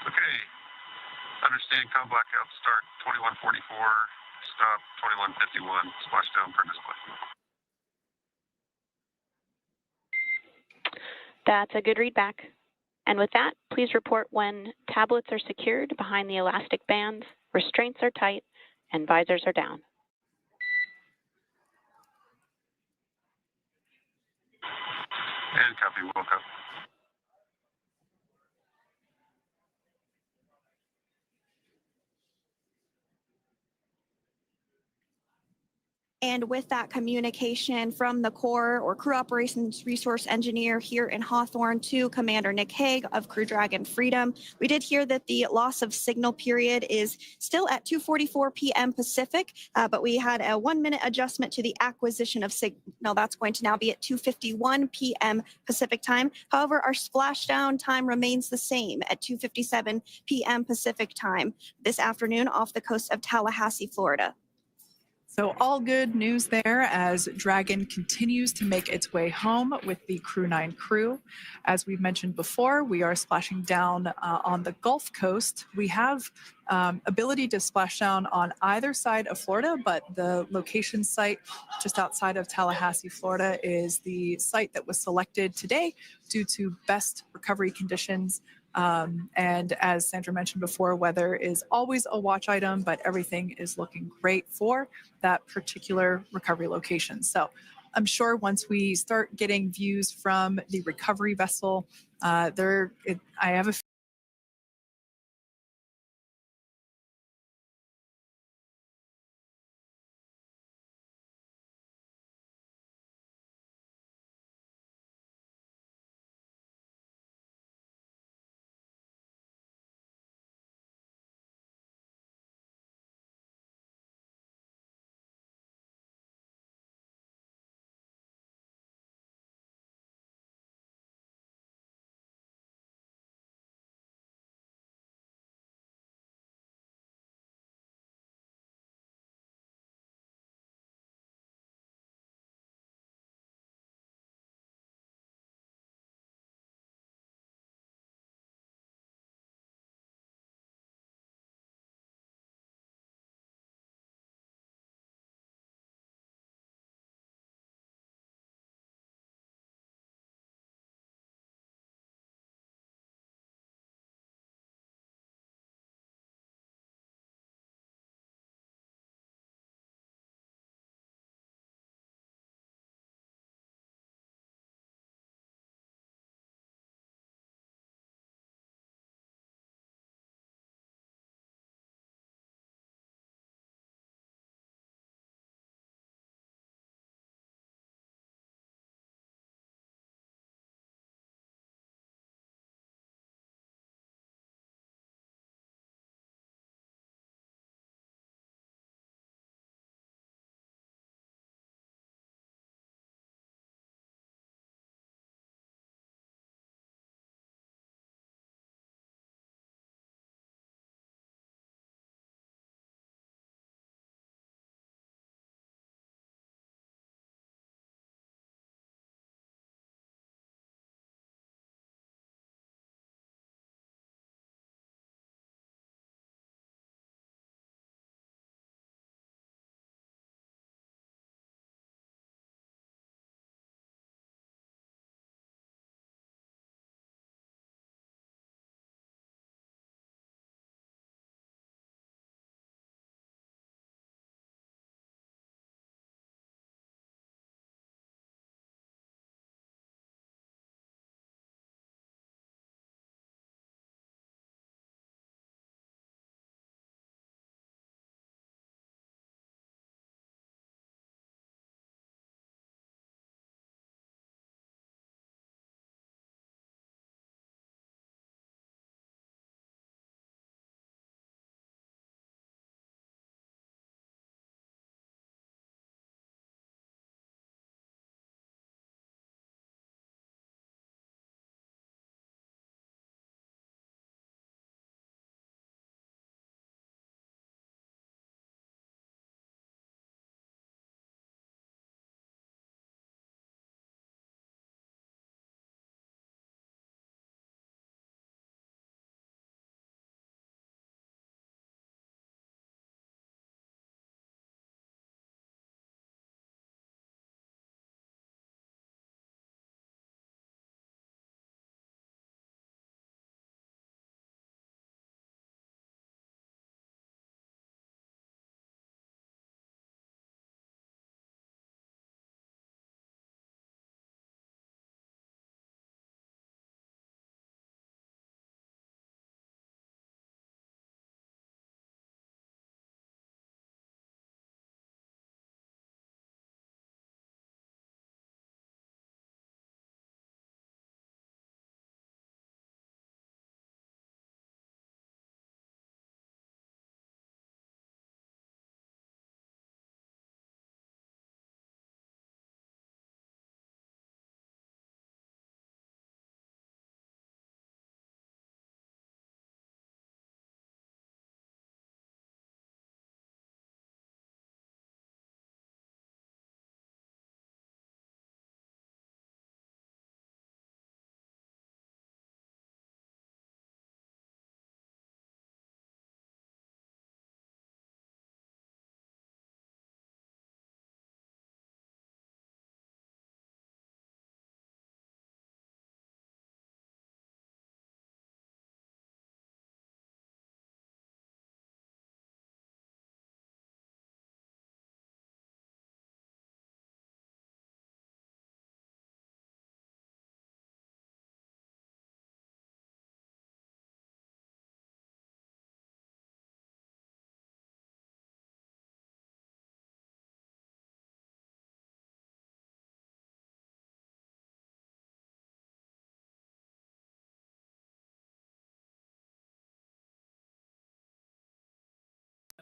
Okay. Understand comm blackout start 2144, stop 2151, splashdown per display. That's a good readback. And with that, please report when tablets are secured behind the elastic bands, restraints are tight, and visors are down. And copy, woke up. And with that communication from the Corps or Crew Operations Resource Engineer here in Hawthorne to Commander Nick Hague of Crew Dragon Freedom, we did hear that the loss of signal period is still at 2:44 p.m. Pacific, but we had a 1-minute adjustment to the acquisition of signal. That's going to now be at 2:51 p.m. Pacific time. However, our splashdown time remains the same at 2:57 p.m. Pacific time this afternoon off the coast of Tallahassee, Florida. So all good news there as Dragon continues to make its way home with the Crew 9 crew. As we've mentioned before, we are splashing down on the Gulf Coast. We have ability to splash down on either side of Florida, but the location site just outside of Tallahassee, Florida is the site that was selected today due to best recovery conditions. And as Sandra mentioned before, weather is always a watch item, but everything is looking great for that particular recovery location. So I'm sure once we start getting views from the recovery vessel, I have a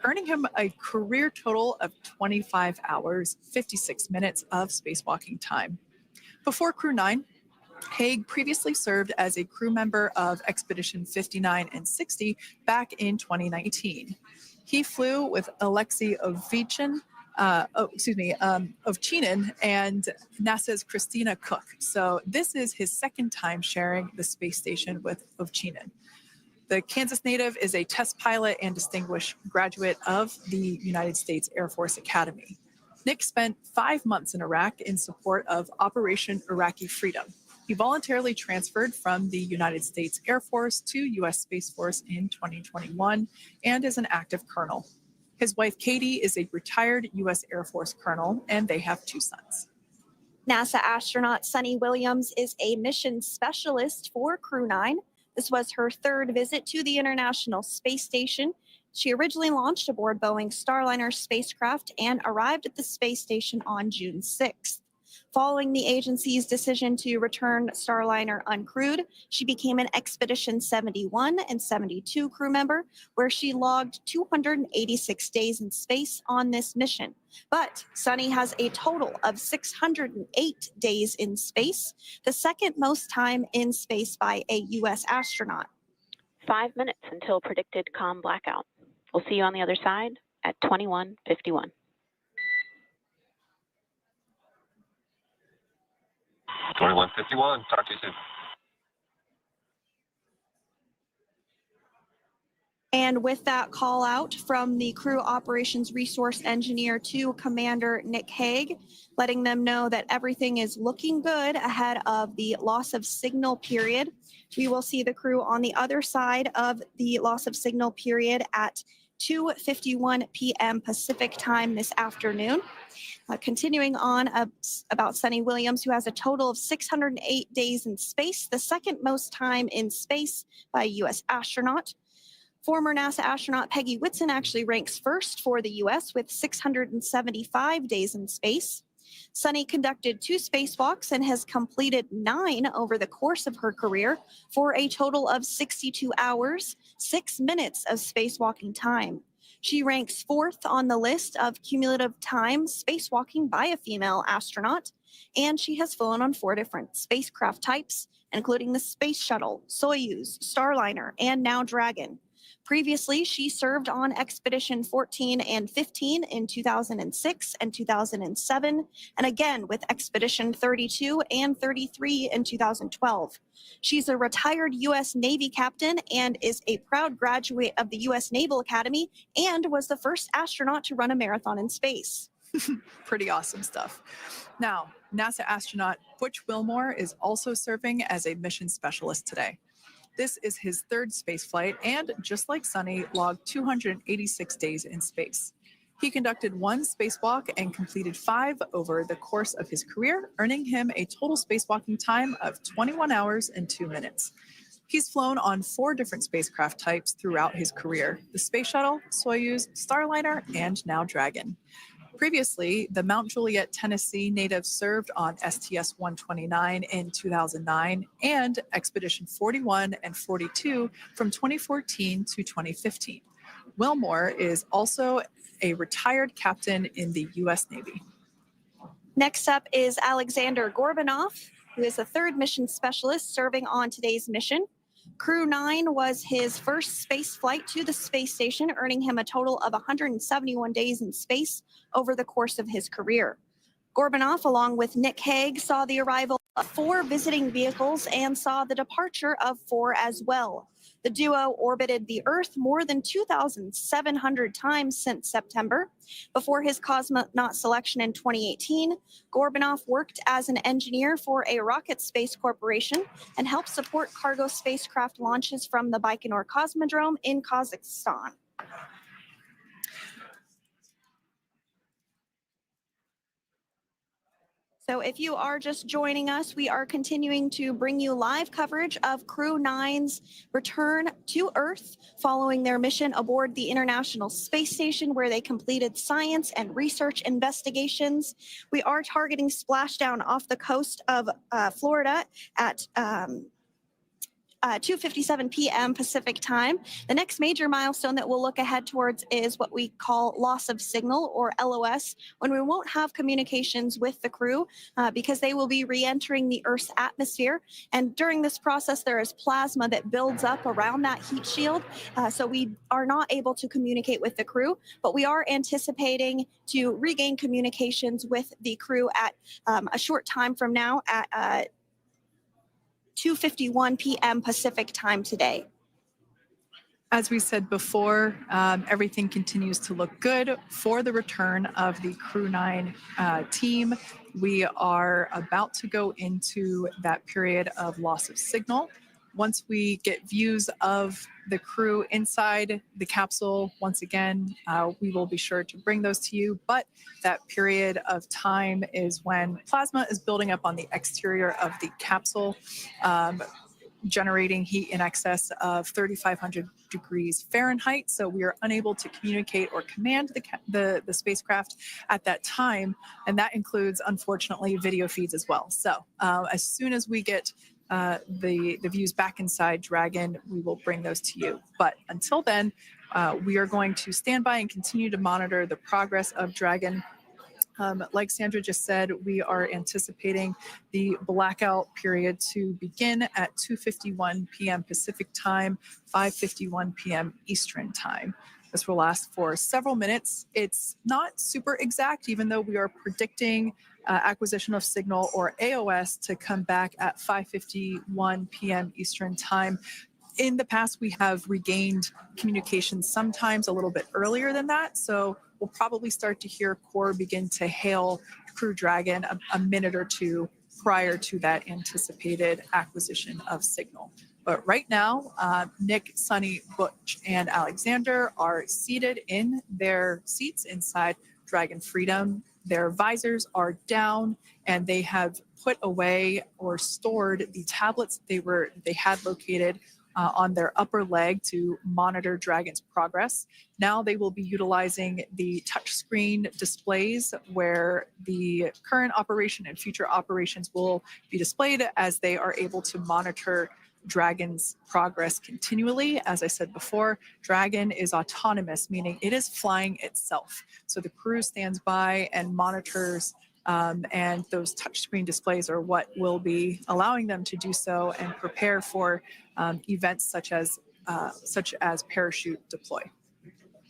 earning him a career total of 25 hours, 56 minutes of spacewalking time. Before Crew 9, Haig previously served as a crew member of Expedition 59 and 60 back in 2019. He flew with Alexei Ovchinin and NASA's Christina Cook. So this is his second time sharing the space station with Ovchinin. The Kansas native is a test pilot and distinguished graduate of the United States Air Force Academy. Nick spent 5 months in Iraq in support of Operation Iraqi Freedom. He voluntarily transferred from the United States Air Force to U.S. Space Force in 2021 and is an active colonel. His wife, Katie, is a retired U.S. Air Force colonel, and they have 2 sons. NASA astronaut Sunny Williams is a mission specialist for Crew 9. This was her third visit to the International Space Station. She originally launched aboard Boeing Starliner spacecraft and arrived at the space station on June 6th. Following the agency's decision to return Starliner uncrewed, she became an Expedition 71 and 72 crew member, where she logged 286 days in space on this mission. But Sunny has a total of 608 days in space, the second most time in space by a U.S. astronaut. 5 minutes until predicted calm blackout. We'll see you on the other side at 21:51. $21.51. Talk to you soon. And with that call out from the crew operations resource engineer to Commander Nick Haig, letting them know that everything is looking good ahead of the loss of signal period. We will see the crew on the other side of the loss of signal period at 2:51 p.m. Pacific time this afternoon. Continuing on about Sunny Williams, who has a total of 608 days in space, the second most time in space by a U.S. astronaut. Former NASA astronaut Peggy Whitson actually ranks first for the U.S. with 675 days in space. Sunny conducted 2 spacewalks and has completed 9 over the course of her career for a total of 62 hours, 6 minutes of spacewalking time. She ranks 4th on the list of cumulative time spacewalking by a female astronaut, and she has flown on 4 different spacecraft types, including the Space Shuttle, Soyuz, Starliner, and now Dragon. Previously, she served on Expedition 14 and 15 in 2006 and 2007, and again with Expedition 32 and 33 in 2012. She's a retired U.S. Navy captain and is a proud graduate of the U.S. Naval Academy and was the first astronaut to run a marathon in space. Pretty awesome stuff. Now, NASA astronaut Butch Wilmore is also serving as a mission specialist today. This is his 3rd spaceflight and, just like Sunny, logged 286 days in space. He conducted 1 spacewalk and completed 5 over the course of his career, earning him a total spacewalking time of 21 hours and 2 minutes. He's flown on 4 different spacecraft types throughout his career: the Space Shuttle, Soyuz, Starliner, and now Dragon. Previously, the Mount Juliet, Tennessee native served on STS-129 in 2009 and Expedition 41 and 42 from 2014 to 2015. Wilmore is also a retired captain in the U.S. Navy. Next up is Alexander Gorbanov, who is a 3rd mission specialist serving on today's mission. Crew 9 was his first space flight to the space station, earning him a total of 171 days in space over the course of his career. Gorbanov, along with Nick Haig, saw the arrival of 4 visiting vehicles and saw the departure of 4 as well. The duo orbited the Earth more than 2,700 times since September. Before his cosmonaut selection in 2018, Gorbanov worked as an engineer for a rocket space corporation and helped support cargo spacecraft launches from the Baikonur Cosmodrome in Kazakhstan. So if you are just joining us, we are continuing to bring you live coverage of Crew 9's return to Earth following their mission aboard the International Space Station, where they completed science and research investigations. We are targeting splashdown off the coast of Florida at 2:57 p.m. Pacific time. The next major milestone that we'll look ahead towards is what we call loss of signal, or LOS, when we won't have communications with the crew because they will be re-entering the Earth's atmosphere. And during this process, there is plasma that builds up around that heat shield. So we are not able to communicate with the crew, but we are anticipating to regain communications with the crew at a short time from now at 2:51 p.m. Pacific time today. As we said before, everything continues to look good for the return of the Crew 9 team. We are about to go into that period of loss of signal. Once we get views of the crew inside the capsule, once again, we will be sure to bring those to you. But that period of time is when plasma is building up on the exterior of the capsule, generating heat in excess of 3,500 degrees Fahrenheit. So we are unable to communicate or command the spacecraft at that time. And that includes, unfortunately, video feeds as well. So as soon as we get the views back inside Dragon, we will bring those to you. But until then, we are going to stand by and continue to monitor the progress of Dragon. Like Sandra just said, we are anticipating the blackout period to begin at 2:51 p.m. Pacific time, 5:51 p.m. Eastern time. This will last for several minutes. It's not super exact, even though we are predicting acquisition of signal, or AOS, to come back at 5:51 p.m. Eastern time. In the past, we have regained communication sometimes a little bit earlier than that. So we'll probably start to hear Core begin to hail Crew Dragon a minute or two prior to that anticipated acquisition of signal. But right now, Nick, Sunny, Butch, and Alexander are seated in their seats inside Dragon Freedom. Their visors are down, and they have put away or stored the tablets they had located on their upper leg to monitor Dragon's progress. Now they will be utilizing the touchscreen displays, where the current operation and future operations will be displayed as they are able to monitor Dragon's progress continually. As I said before, Dragon is autonomous, meaning it is flying itself. So the crew stands by and monitors, and those touchscreen displays are what will be allowing them to do so and prepare for events such as parachute deploy.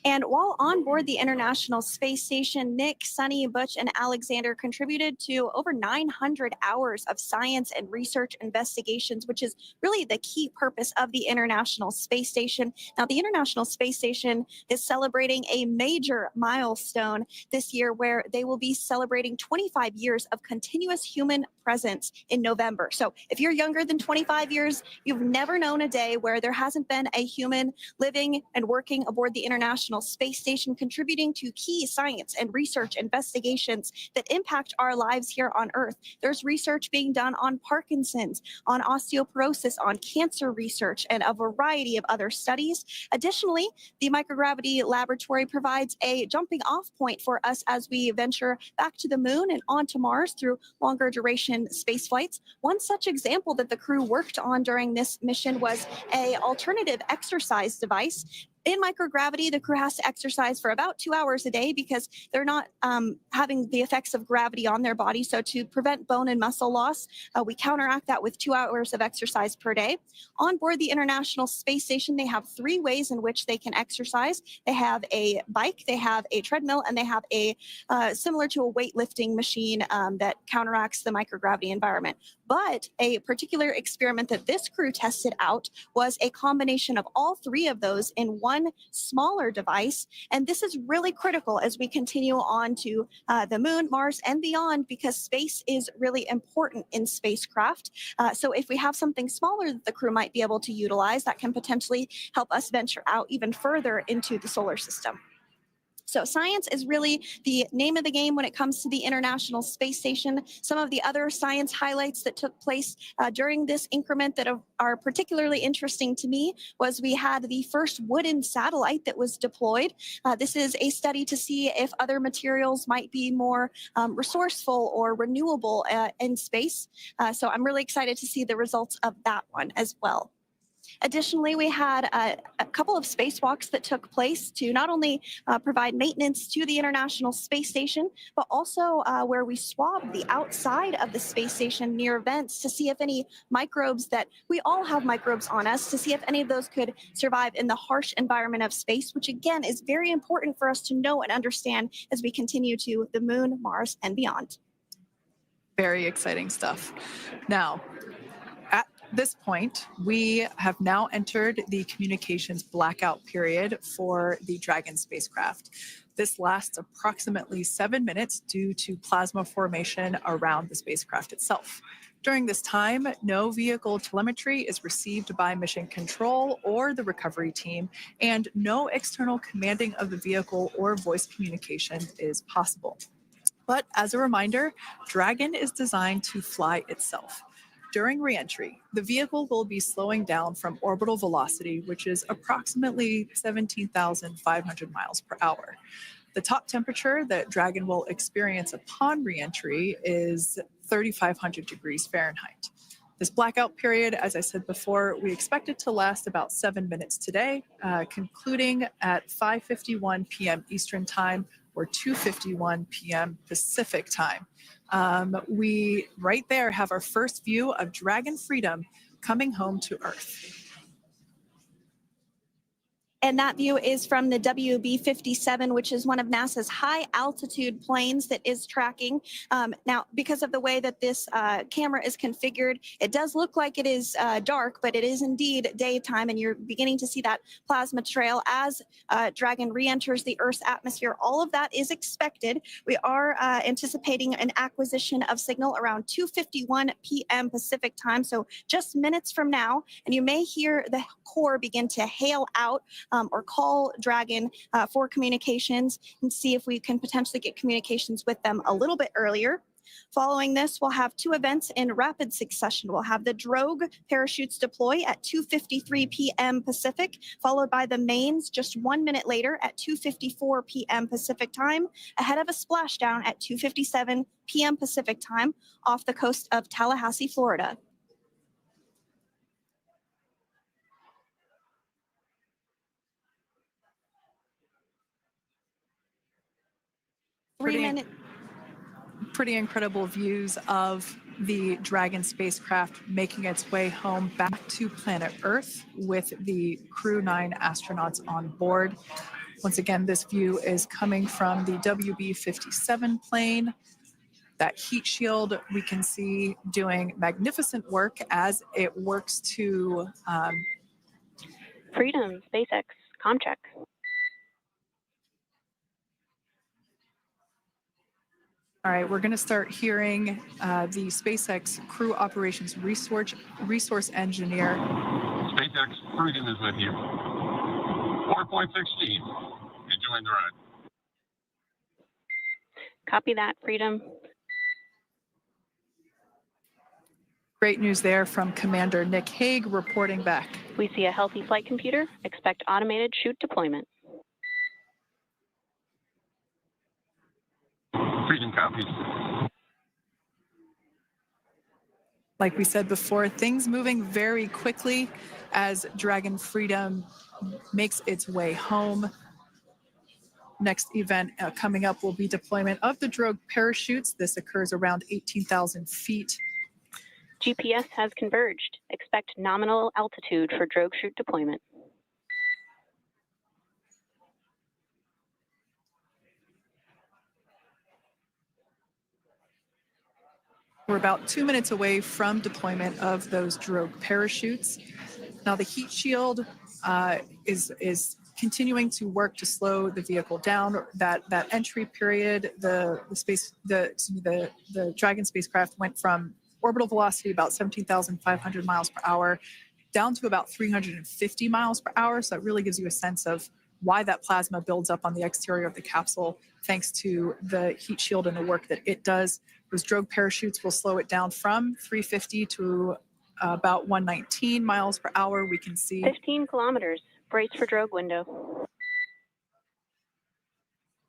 And while on board the International Space Station, Nick, Sunny, Butch, and Alexander contributed to over 900 hours of science and research investigations, which is really the key purpose of the International Space Station. Now, the International Space Station is celebrating a major milestone this year, where they will be celebrating 25 years of continuous human presence in November. So if you're younger than 25 years, you've never known a day where there hasn't been a human living and working aboard the International Space Station, contributing to key science and research investigations that impact our lives here on Earth. There's research being done on Parkinson's, on osteoporosis, on cancer research, and a variety of other studies. Additionally, the microgravity laboratory provides a jumping off point for us as we venture back to the moon and onto Mars through longer duration space flights. One such example that the crew worked on during this mission was an alternative exercise device. In microgravity, the crew has to exercise for about 2 hours a day because they're not having the effects of gravity on their body. So to prevent bone and muscle loss, we counteract that with 2 hours of exercise per day. On board the International Space Station, they have 3 ways in which they can exercise. They have a bike, they have a treadmill, and they have a similar to a weightlifting machine that counteracts the microgravity environment. But a particular experiment that this crew tested out was a combination of all 3 of those in one smaller device. And this is really critical as we continue on to the moon, Mars, and beyond, because space is really important in spacecraft. So if we have something smaller that the crew might be able to utilize, that can potentially help us venture out even further into the solar system. So science is really the name of the game when it comes to the International Space Station. Some of the other science highlights that took place during this increment that are particularly interesting to me was we had the first wooden satellite that was deployed. This is a study to see if other materials might be more resourceful or renewable in space. So I'm really excited to see the results of that one as well. Additionally, we had a couple of spacewalks that took place to not only provide maintenance to the International Space Station, but also where we swabbed the outside of the space station near vents to see if any microbes that we all have microbes on us, to see if any of those could survive in the harsh environment of space, which again is very important for us to know and understand as we continue to the moon, Mars, and beyond. Very exciting stuff. Now, at this point, we have now entered the communications blackout period for the Dragon spacecraft. This lasts approximately 7 minutes due to plasma formation around the spacecraft itself. During this time, no vehicle telemetry is received by mission control or the recovery team, and no external commanding of the vehicle or voice communication is possible. But as a reminder, Dragon is designed to fly itself. During reentry, the vehicle will be slowing down from orbital velocity, which is approximately 17,500 miles per hour. The top temperature that Dragon will experience upon reentry is 3,500 degrees Fahrenheit. This blackout period, as I said before, we expect it to last about 7 minutes today, concluding at 5:51 p.m. Eastern Time or 2:51 p.m. Pacific Time. We right there have our first view of Dragon Freedom coming home to Earth. And that view is from the WB-57, which is one of NASA's high altitude planes that is tracking. Now, because of the way that this camera is configured, it does look like it is dark, but it is indeed daytime, and you're beginning to see that plasma trail as Dragon re-enters the Earth's atmosphere. All of that is expected. We are anticipating an acquisition of signal around 2:51 p.m. Pacific Time, so just minutes from now, and you may hear the core begin to hail out or call Dragon for communications and see if we can potentially get communications with them a little bit earlier. Following this, we'll have two events in rapid succession. We'll have the drogue parachutes deploy at 2:53 p.m. Pacific, followed by the mains just 1 minute later at 2:54 p.m. Pacific Time, ahead of a splashdown at 2:57 p.m. Pacific Time off the coast of Tallahassee, Florida. Pretty incredible views of the Dragon spacecraft making its way home back to planet Earth with the Crew 9 astronauts on board. Once again, this view is coming from the WB-57 plane. That heat shield we can see doing magnificent work as it works to Freedom, SpaceX, ComCheck. All right, we're going to start hearing the SpaceX Crew Operations Resource Engineer. SpaceX Freedom is with you. 4.16. Enjoying the ride. Copy that, Freedom. Great news there from Commander Nick Hague reporting back. We see a healthy flight computer. Expect automated chute deployment. Freedom copies. Like we said before, things moving very quickly as Dragon Freedom makes its way home. Next event coming up will be deployment of the drogue parachutes. This occurs around 18,000 feet. GPS has converged. Expect nominal altitude for drogue chute deployment. We're about 2 minutes away from deployment of those drogue parachutes. Now the heat shield is continuing to work to slow the vehicle down. That entry period, the Dragon spacecraft went from orbital velocity about 17,500 miles per hour down to about 350 miles per hour. So that really gives you a sense of why that plasma builds up on the exterior of the capsule, thanks to the heat shield and the work that it does. Those drogue parachutes will slow it down from 350 to about 119 miles per hour. We can see 15 kilometers. Brace for drogue window.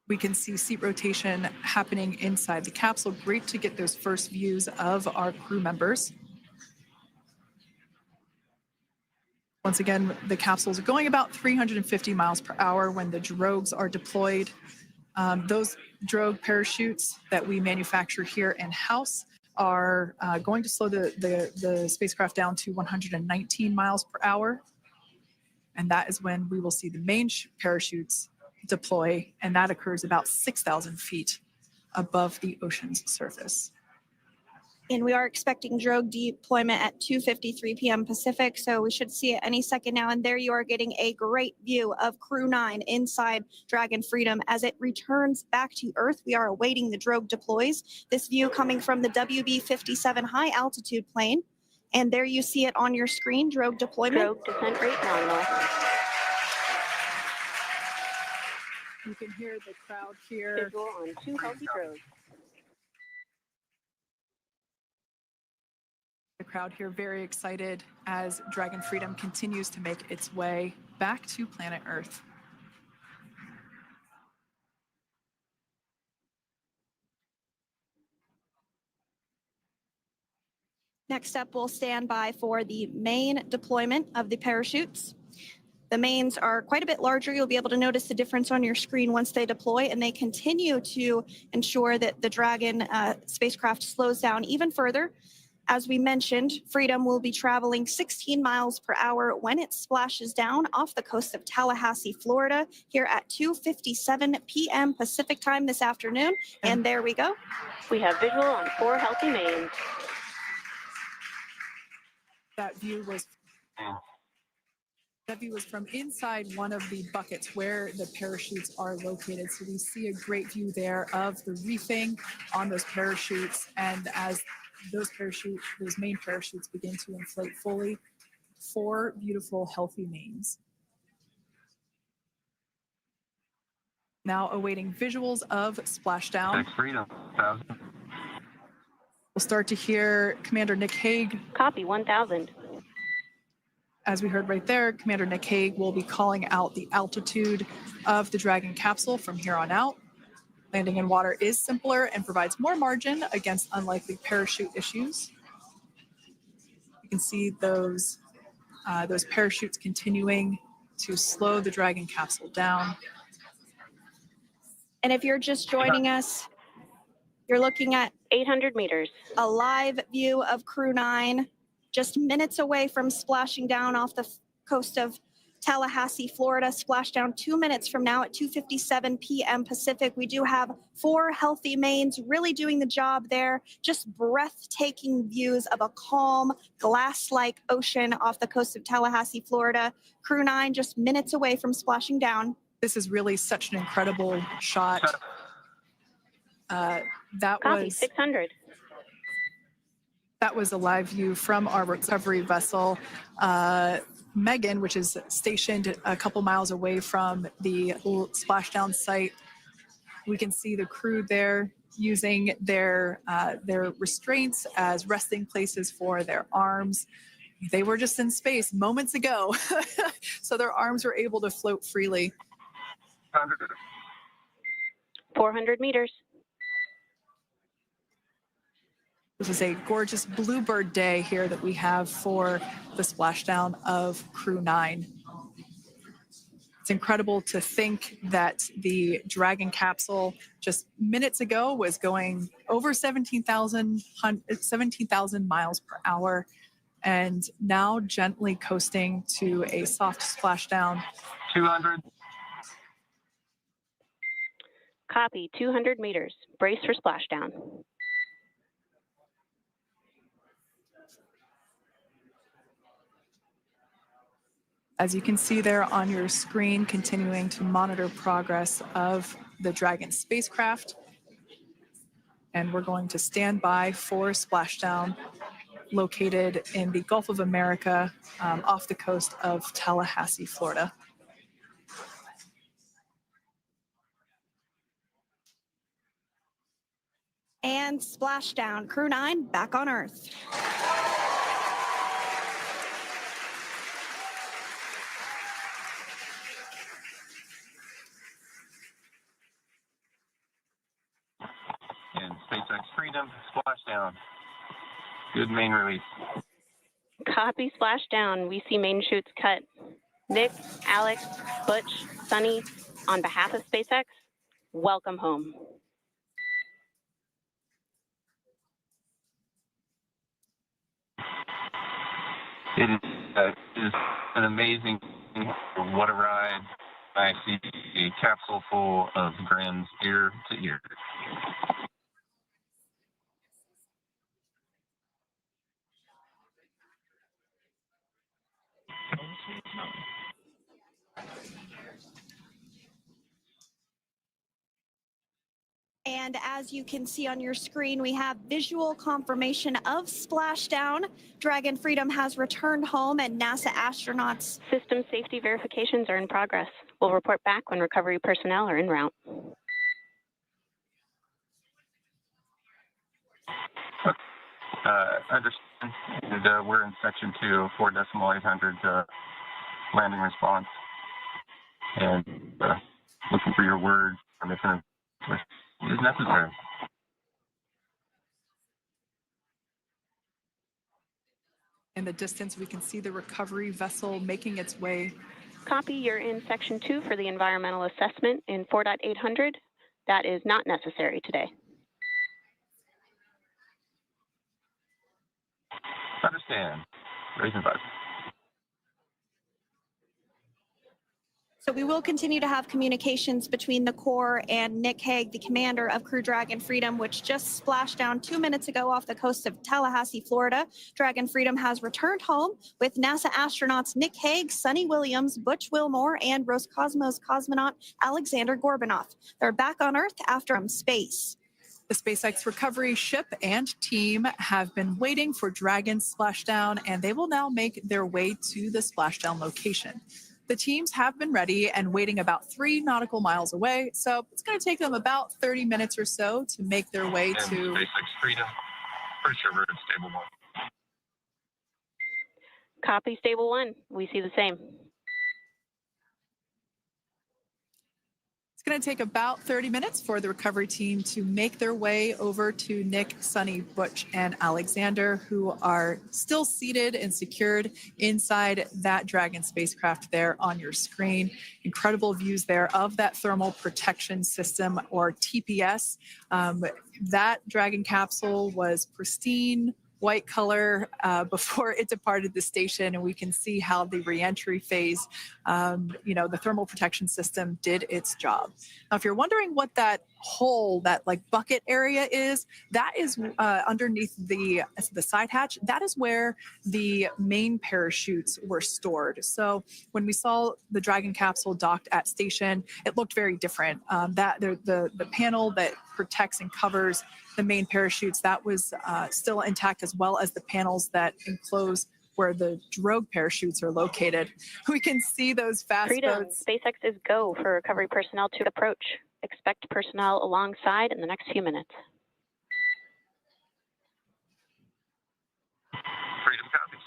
We can see seat rotation happening inside the capsule. Great to get those first views of our crew members. Once again, the capsules are going about 350 miles per hour when the drogues are deployed. Those drogue parachutes that we manufacture here in-house are going to slow the spacecraft down to 119 miles per hour. And that is when we will see the main parachutes deploy, and that occurs about 6,000 feet above the ocean's surface. And we are expecting drogue deployment at 2:53 p.m. Pacific, so we should see it any second now. And there you are getting a great view of Crew 9 inside Dragon Freedom as it returns back to Earth. We are awaiting the drogue deploys. This view coming from the WB-57 high altitude plane. And there you see it on your screen, drogue deployment. Drogue descent rate nominal. You can hear the crowd here. Visual on 2 healthy drogues. The crowd here very excited as Dragon Freedom continues to make its way back to planet Earth. Next up, we'll stand by for the main deployment of the parachutes. The mains are quite a bit larger. You'll be able to notice the difference on your screen once they deploy, and they continue to ensure that the Dragon spacecraft slows down even further. As we mentioned, Freedom will be traveling 16 miles per hour when it splashes down off the coast of Tallahassee, Florida, here at 2:57 p.m. Pacific time this afternoon. And there we go. We have visual on 4 healthy mains. That view was from inside one of the buckets where the parachutes are located. So we see a great view there of the reefing on those parachutes. And as those main parachutes begin to inflate fully, 4 beautiful, healthy mains. Now awaiting visuals of Splashdown. Freedom, 1,000. We'll start to hear Commander Nick Hague. Copy, 1,000. As we heard right there, Commander Nick Hague will be calling out the altitude of the Dragon capsule from here on out. Landing in water is simpler and provides more margin against unlikely parachute issues. You can see those parachutes continuing to slow the Dragon capsule down. And if you're just joining us, you're looking at 800 meters. a live view of Crew 9, just minutes away from splashing down off the coast of Tallahassee, Florida. Splashdown 2 minutes from now at 2:57 p.m. Pacific. We do have 4 healthy mains really doing the job there. Just breathtaking views of a calm, glass-like ocean off the coast of Tallahassee, Florida. Crew 9 just minutes away from splashing down. This is really such an incredible shot. That Copy, was 600. That was a live view from our recovery vessel, Megan, which is stationed a couple miles away from the splashdown site. We can see the crew there using their restraints as resting places for their arms. They were just in space moments ago, so their arms were able to float freely. 400 meters. This is a gorgeous bluebird day here that we have for the splashdown of Crew 9. It's incredible to think that the Dragon capsule just minutes ago was going over 17,000 miles per hour, and now gently coasting to a soft splashdown. 200. Copy, 200 meters. Brace for splashdown. As you can see there on your screen, continuing to monitor progress of the Dragon spacecraft. And we're going to stand by for splashdown located in the Gulf of America off the coast of Tallahassee, Florida. And splashdown, Crew 9 back on Earth. And SpaceX Freedom, splashdown. Good main release. Copy Splashdown. We see main chutes cut. Nick, Alex, Butch, Sunny, on behalf of SpaceX, welcome home. It is an amazing, what a ride. I see a capsule full of grins ear to ear. And as you can see on your screen, we have visual confirmation of Splashdown. Dragon Freedom has returned home, and NASA astronauts. System safety verifications are in progress. We'll report back when recovery personnel are en route. Understand. And, we're in section 2, 4.800 landing response. And looking for your word on if it is necessary. In the distance, we can see the recovery vessel making its way. Copy, you're in section 2 for the environmental assessment in 4.800. That is not necessary today. Understand. Raising buzz. So we will continue to have communications between the Corps and Nick Hague, the commander of Crew Dragon Freedom, which just splashed down 2 minutes ago off the coast of Tallahassee, Florida. Dragon Freedom has returned home with NASA astronauts Nick Hague, Sunny Williams, Butch Wilmore, and Roscosmos cosmonaut Alexander Gorbunoff. They're back on Earth after space. The SpaceX recovery ship and team have been waiting for Dragon's splashdown, and they will now make their way to the splashdown location. The teams have been ready and waiting about 3 nautical miles away, so it's going to take them about 30 minutes or so to make their way and to SpaceX Freedom. Pretty sure we're in stable 1. Copy, stable 1. We see the same. It's going to take about 30 minutes for the recovery team to make their way over to Nick, Sunny, Butch, and Alexander, who are still seated and secured inside that Dragon spacecraft there on your screen. Incredible views there of that thermal protection system, or TPS. That Dragon capsule was pristine, white color before it departed the station, and we can see how the reentry phase, the thermal protection system did its job. Now, if you're wondering what that hole, that like bucket area is, that is underneath the side hatch. That is where the main parachutes were stored. So when we saw the Dragon capsule docked at station, it looked very different. The panel that protects and covers the main parachutes, that was still intact, as well as the panels that enclose where the drogue parachutes are located. We can see those fast boats. SpaceX is go for recovery personnel to approach. Expect personnel alongside in the next few minutes. Freedom copies.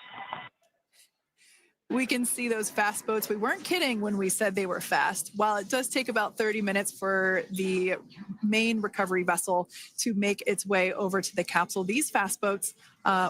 We can see those fast boats. We weren't kidding when we said they were fast. While it does take about 30 minutes for the main recovery vessel to make its way over to the capsule, these fast boats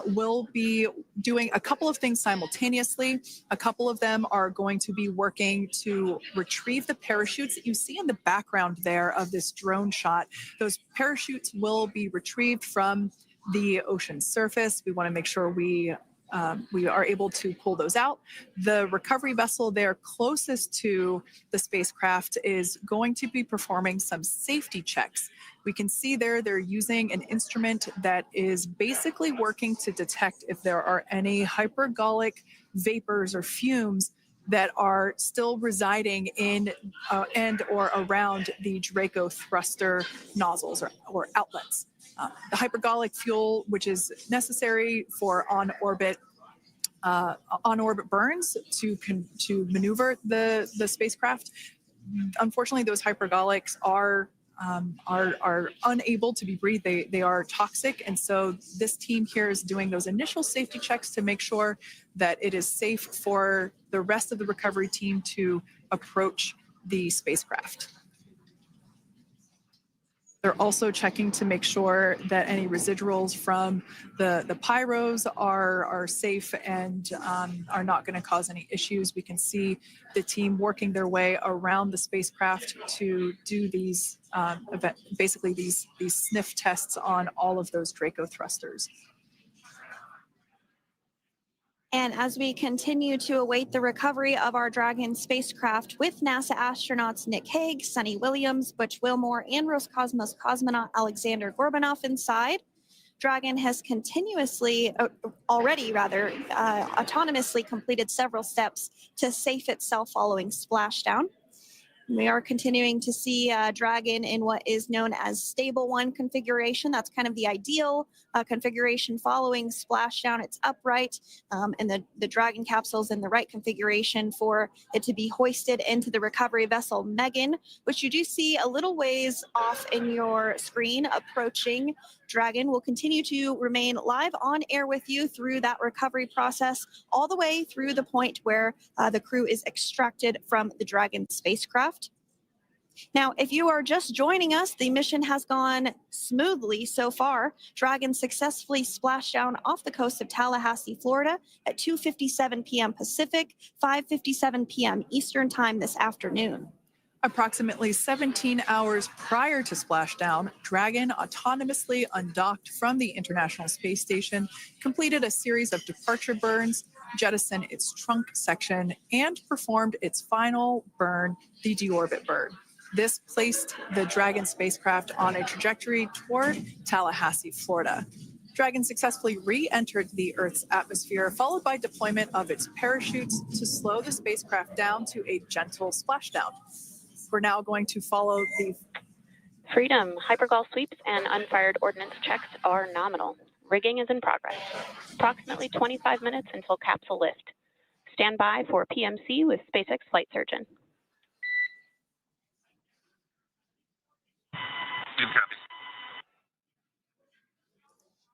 will be doing a couple of things simultaneously. A couple of them are going to be working to retrieve the parachutes that you see in the background there of this drone shot. Those parachutes will be retrieved from the ocean surface. We want to make sure we are able to pull those out. The recovery vessel there closest to the spacecraft is going to be performing some safety checks. We can see there they're using an instrument that is basically working to detect if there are any hypergolic vapors or fumes that are still residing in and or around the Draco thruster nozzles or outlets. The hypergolic fuel, which is necessary for on-orbit burns to maneuver the spacecraft. Unfortunately, those hypergolics are unable to be breathed. They are toxic, and so this team here is doing those initial safety checks to make sure that it is safe for the rest of the recovery team to approach the spacecraft. They're also checking to make sure that any residuals from the pyros are safe and are not going to cause any issues. We can see the team working their way around the spacecraft to do these basically these sniff tests on all of those Draco thrusters. And as we continue to await the recovery of our Dragon spacecraft with NASA astronauts Nick Hague, Sunny Williams, Butch Wilmore, and Roscosmos cosmonaut Alexander Gorbanov inside, Dragon has autonomously completed several steps to safe itself following splashdown. We are continuing to see Dragon in what is known as stable 1 configuration. That's kind of the ideal configuration following splashdown. It's upright, and the Dragon capsule is in the right configuration for it to be hoisted into the recovery vessel Megan, which you do see a little ways off in your screen approaching. Dragon will continue to remain live on air with you through that recovery process, all the way through the point where the crew is extracted from the Dragon spacecraft. Now, if you are just joining us, the mission has gone smoothly so far. Dragon successfully splashed down off the coast of Tallahassee, Florida at 2:57 p.m. Pacific, 5:57 p.m. Eastern Time this afternoon. Approximately 17 hours prior to splashdown, Dragon autonomously undocked from the International Space Station, completed a series of departure burns, jettisoned its trunk section, and performed its final burn, the deorbit burn. This placed the Dragon spacecraft on a trajectory toward Tallahassee, Florida. Dragon successfully re-entered the Earth's atmosphere, followed by deployment of its parachutes to slow the spacecraft down to a gentle splashdown. We're now going to follow the Freedom. Hypergol sweeps and unfired ordnance checks are nominal. Rigging is in progress. Approximately 25 minutes until capsule lift. Stand by for PMC with SpaceX flight surgeon.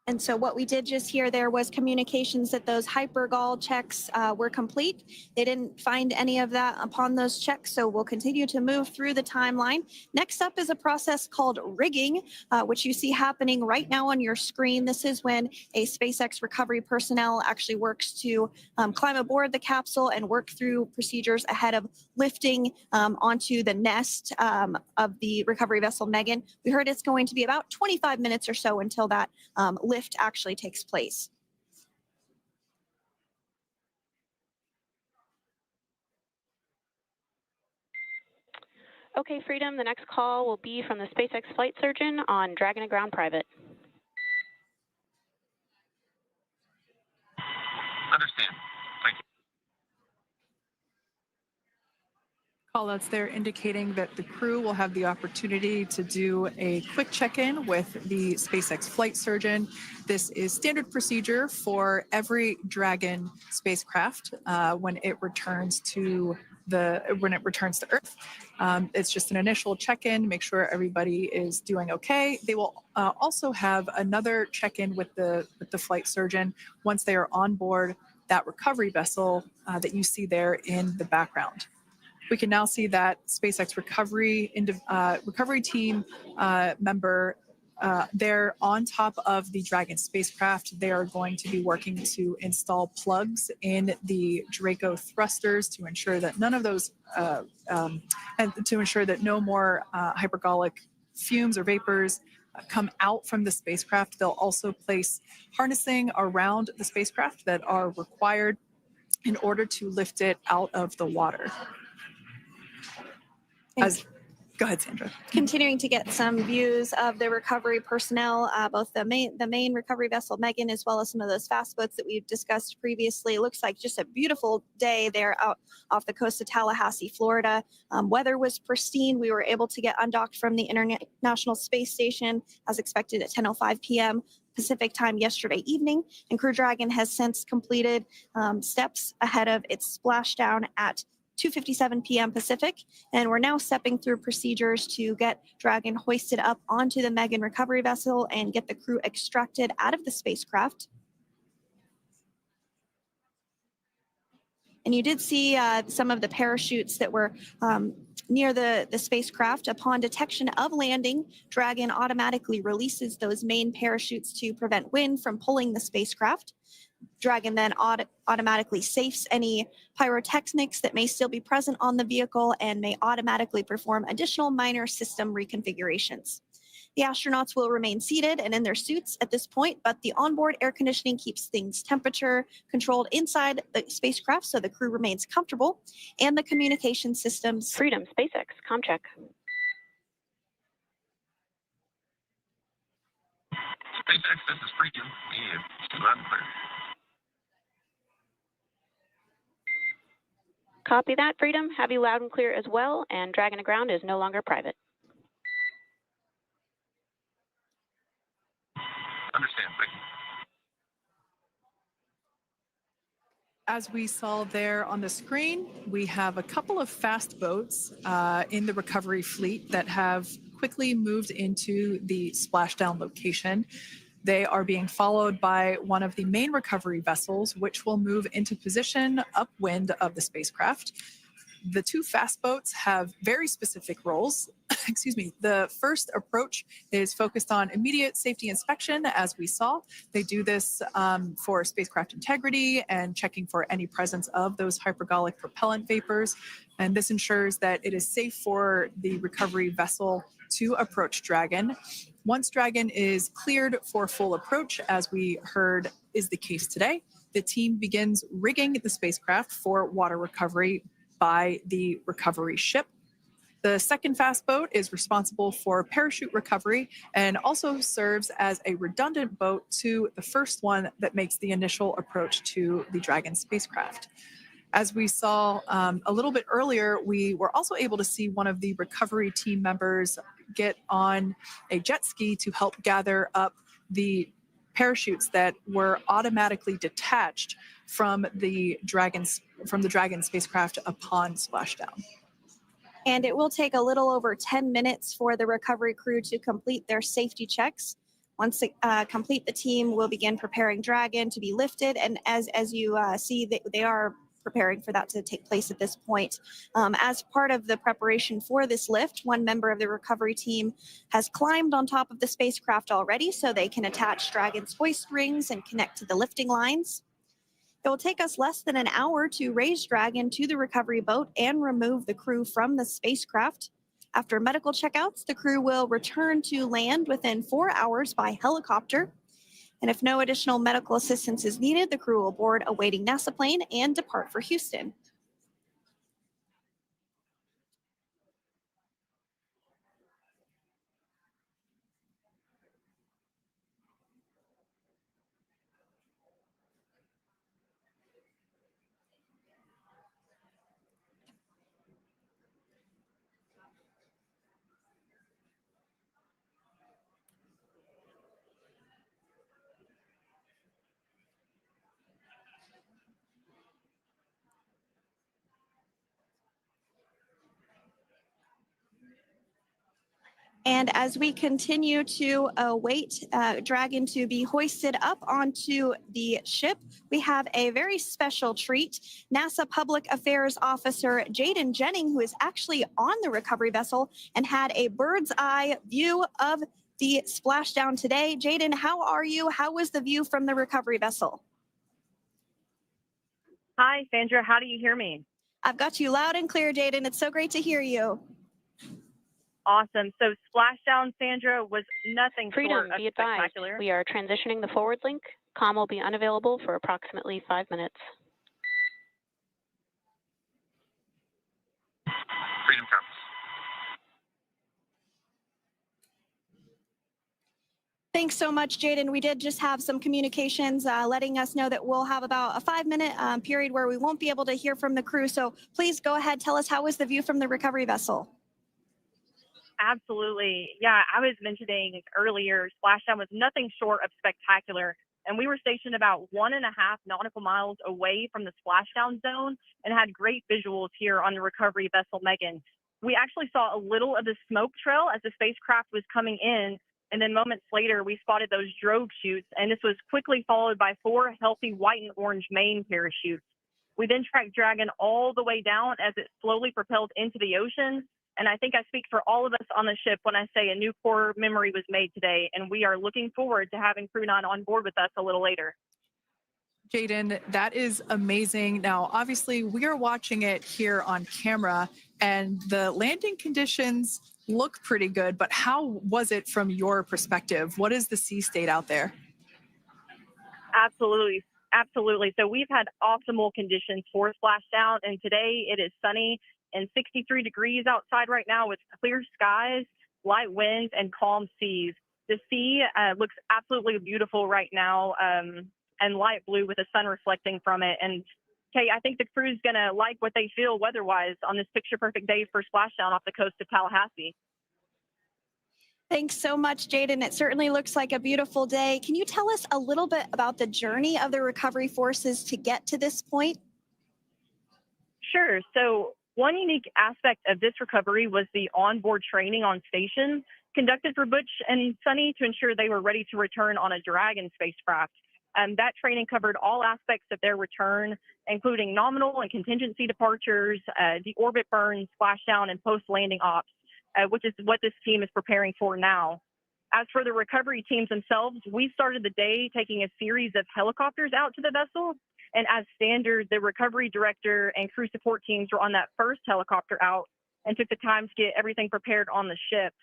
And so what we did just hear there was communications that those hypergol checks were complete. They didn't find any of that upon those checks, so we'll continue to move through the timeline. Next up is a process called rigging, which you see happening right now on your screen. This is when a SpaceX recovery personnel actually works to climb aboard the capsule and work through procedures ahead of lifting onto the nest of the recovery vessel Megan. We heard it's going to be about 25 minutes or so until that lift actually takes place. Okay, Freedom, the next call will be from the SpaceX flight surgeon on Dragon to Ground Private. Understand. Thank you. callouts there indicating that the crew will have the opportunity to do a quick check-in with the SpaceX flight surgeon. This is standard procedure for every Dragon spacecraft when it returns to Earth. It's just an initial check-in, make sure everybody is doing okay. They will also have another check-in with the flight surgeon once they are on board that recovery vessel that you see there in the background. We can now see that SpaceX recovery team member they're on top of the Dragon spacecraft. They are going to be working to install plugs in the Draco thrusters to ensure that none of those, and to ensure that no more hypergolic fumes or vapors come out from the spacecraft. They'll also place harnessing around the spacecraft that are required in order to lift it out of the water. Go ahead, Sandra. Continuing to get some views of the recovery personnel, both the main recovery vessel Megan, as well as some of those fast boats that we've discussed previously. It looks like just a beautiful day there out off the coast of Tallahassee, Florida. Weather was pristine. We were able to get undocked from the International Space Station as expected at 10:05 p.m. Pacific time yesterday evening, and Crew Dragon has since completed steps ahead of its splashdown at 2:57 p.m. Pacific, and we're now stepping through procedures to get Dragon hoisted up onto the Megan recovery vessel and get the crew extracted out of the spacecraft. And you did see some of the parachutes that were near the spacecraft. Upon detection of landing, Dragon automatically releases those main parachutes to prevent wind from pulling the spacecraft. Dragon then automatically safes any pyrotechnics that may still be present on the vehicle and may automatically perform additional minor system reconfigurations. The astronauts will remain seated and in their suits at this point, but the onboard air conditioning keeps things temperature controlled inside the spacecraft so the crew remains comfortable, and the communication systems. Freedom, SpaceX, comm check. SpaceX, this is Freedom. Yeah, loud and clear. Copy that, Freedom. Have you loud and clear as well, and Dragon to ground is no longer private. Understand, thank you. As we saw there on the screen, we have a couple of fast boats in the recovery fleet that have quickly moved into the splashdown location. They are being followed by one of the main recovery vessels, which will move into position upwind of the spacecraft. The two fast boats have very specific roles. Excuse me. The first approach is focused on immediate safety inspection, as we saw. They do this for spacecraft integrity and checking for any presence of those hypergolic propellant vapors. And this ensures that it is safe for the recovery vessel to approach Dragon. Once Dragon is cleared for full approach, as we heard is the case today, the team begins rigging the spacecraft for water recovery by the recovery ship. The second fast boat is responsible for parachute recovery and also serves as a redundant boat to the first one that makes the initial approach to the Dragon spacecraft. As we saw a little bit earlier, we were also able to see one of the recovery team members get on a jet ski to help gather up the parachutes that were automatically detached from the Dragon spacecraft upon splashdown. And it will take a little over 10 minutes for the recovery crew to complete their safety checks. Once complete, the team will begin preparing Dragon to be lifted. And as you see, they are preparing for that to take place at this point. As part of the preparation for this lift, one member of the recovery team has climbed on top of the spacecraft already so they can attach Dragon's hoist rings and connect to the lifting lines. It will take us less than an hour to raise Dragon to the recovery boat and remove the crew from the spacecraft. After medical checkouts, the crew will return to land within 4 hours by helicopter. And if no additional medical assistance is needed, the crew will board a waiting NASA plane and depart for Houston. And as we continue to await Dragon to be hoisted up onto the ship, we have a very special treat. NASA Public Affairs Officer Jaden Jennings, who is actually on the recovery vessel and had a bird's eye view of the splashdown today. Jaden, how are you? How was the view from the recovery vessel? Hi, Sandra. How do you hear me? I've got you loud and clear, Jaden. It's so great to hear you. Awesome. So Splashdown, Sandra, was nothing Freedom, short of be advised. spectacular. We are transitioning the forward link. Comm will be unavailable for approximately 5 minutes. Freedom comes. Thanks so much, Jaden. We did just have some communications letting us know that we'll have about a 5-minute period where we won't be able to hear from the crew. So please go ahead, tell us, how was the view from the recovery vessel? Absolutely. Yeah, I was mentioning earlier, Splashdown was nothing short of spectacular. And we were stationed about 1.5 nautical miles away from the splashdown zone and had great visuals here on the recovery vessel Megan. We actually saw a little of the smoke trail as the spacecraft was coming in. And then moments later, we spotted those drogue chutes. And this was quickly followed by 4 healthy white and orange main parachutes. We then tracked Dragon all the way down as it slowly propelled into the ocean. And I think I speak for all of us on the ship when I say a new core memory was made today, and we are looking forward to having Crew 9 on board with us a little later. Jaden, that is amazing. Now, obviously, we are watching it here on camera, and the landing conditions look pretty good, but how was it from your perspective? What is the sea state out there? Absolutely. Absolutely. So we've had optimal conditions for Splashdown, and today it is sunny and 63 degrees outside right now with clear skies, light winds, and calm seas. The sea looks absolutely beautiful right now, and light blue with the sun reflecting from it. And Kay, I think the crew's going to like what they feel weather-wise on this picture-perfect day for Splashdown off the coast of Tallahassee. Thanks so much, Jaden. It certainly looks like a beautiful day. Can you tell us a little bit about the journey of the recovery forces to get to this point? Sure. So one unique aspect of this recovery was the onboard training on station conducted for Butch and Sunny to ensure they were ready to return on a Dragon spacecraft. That training covered all aspects of their return, including nominal and contingency departures, the orbit burn, splashdown, and post-landing ops, which is what this team is preparing for now. As for the recovery teams themselves, we started the day taking a series of helicopters out to the vessel. And as standard, the recovery director and crew support teams were on that first helicopter out and took the time to get everything prepared on the ship.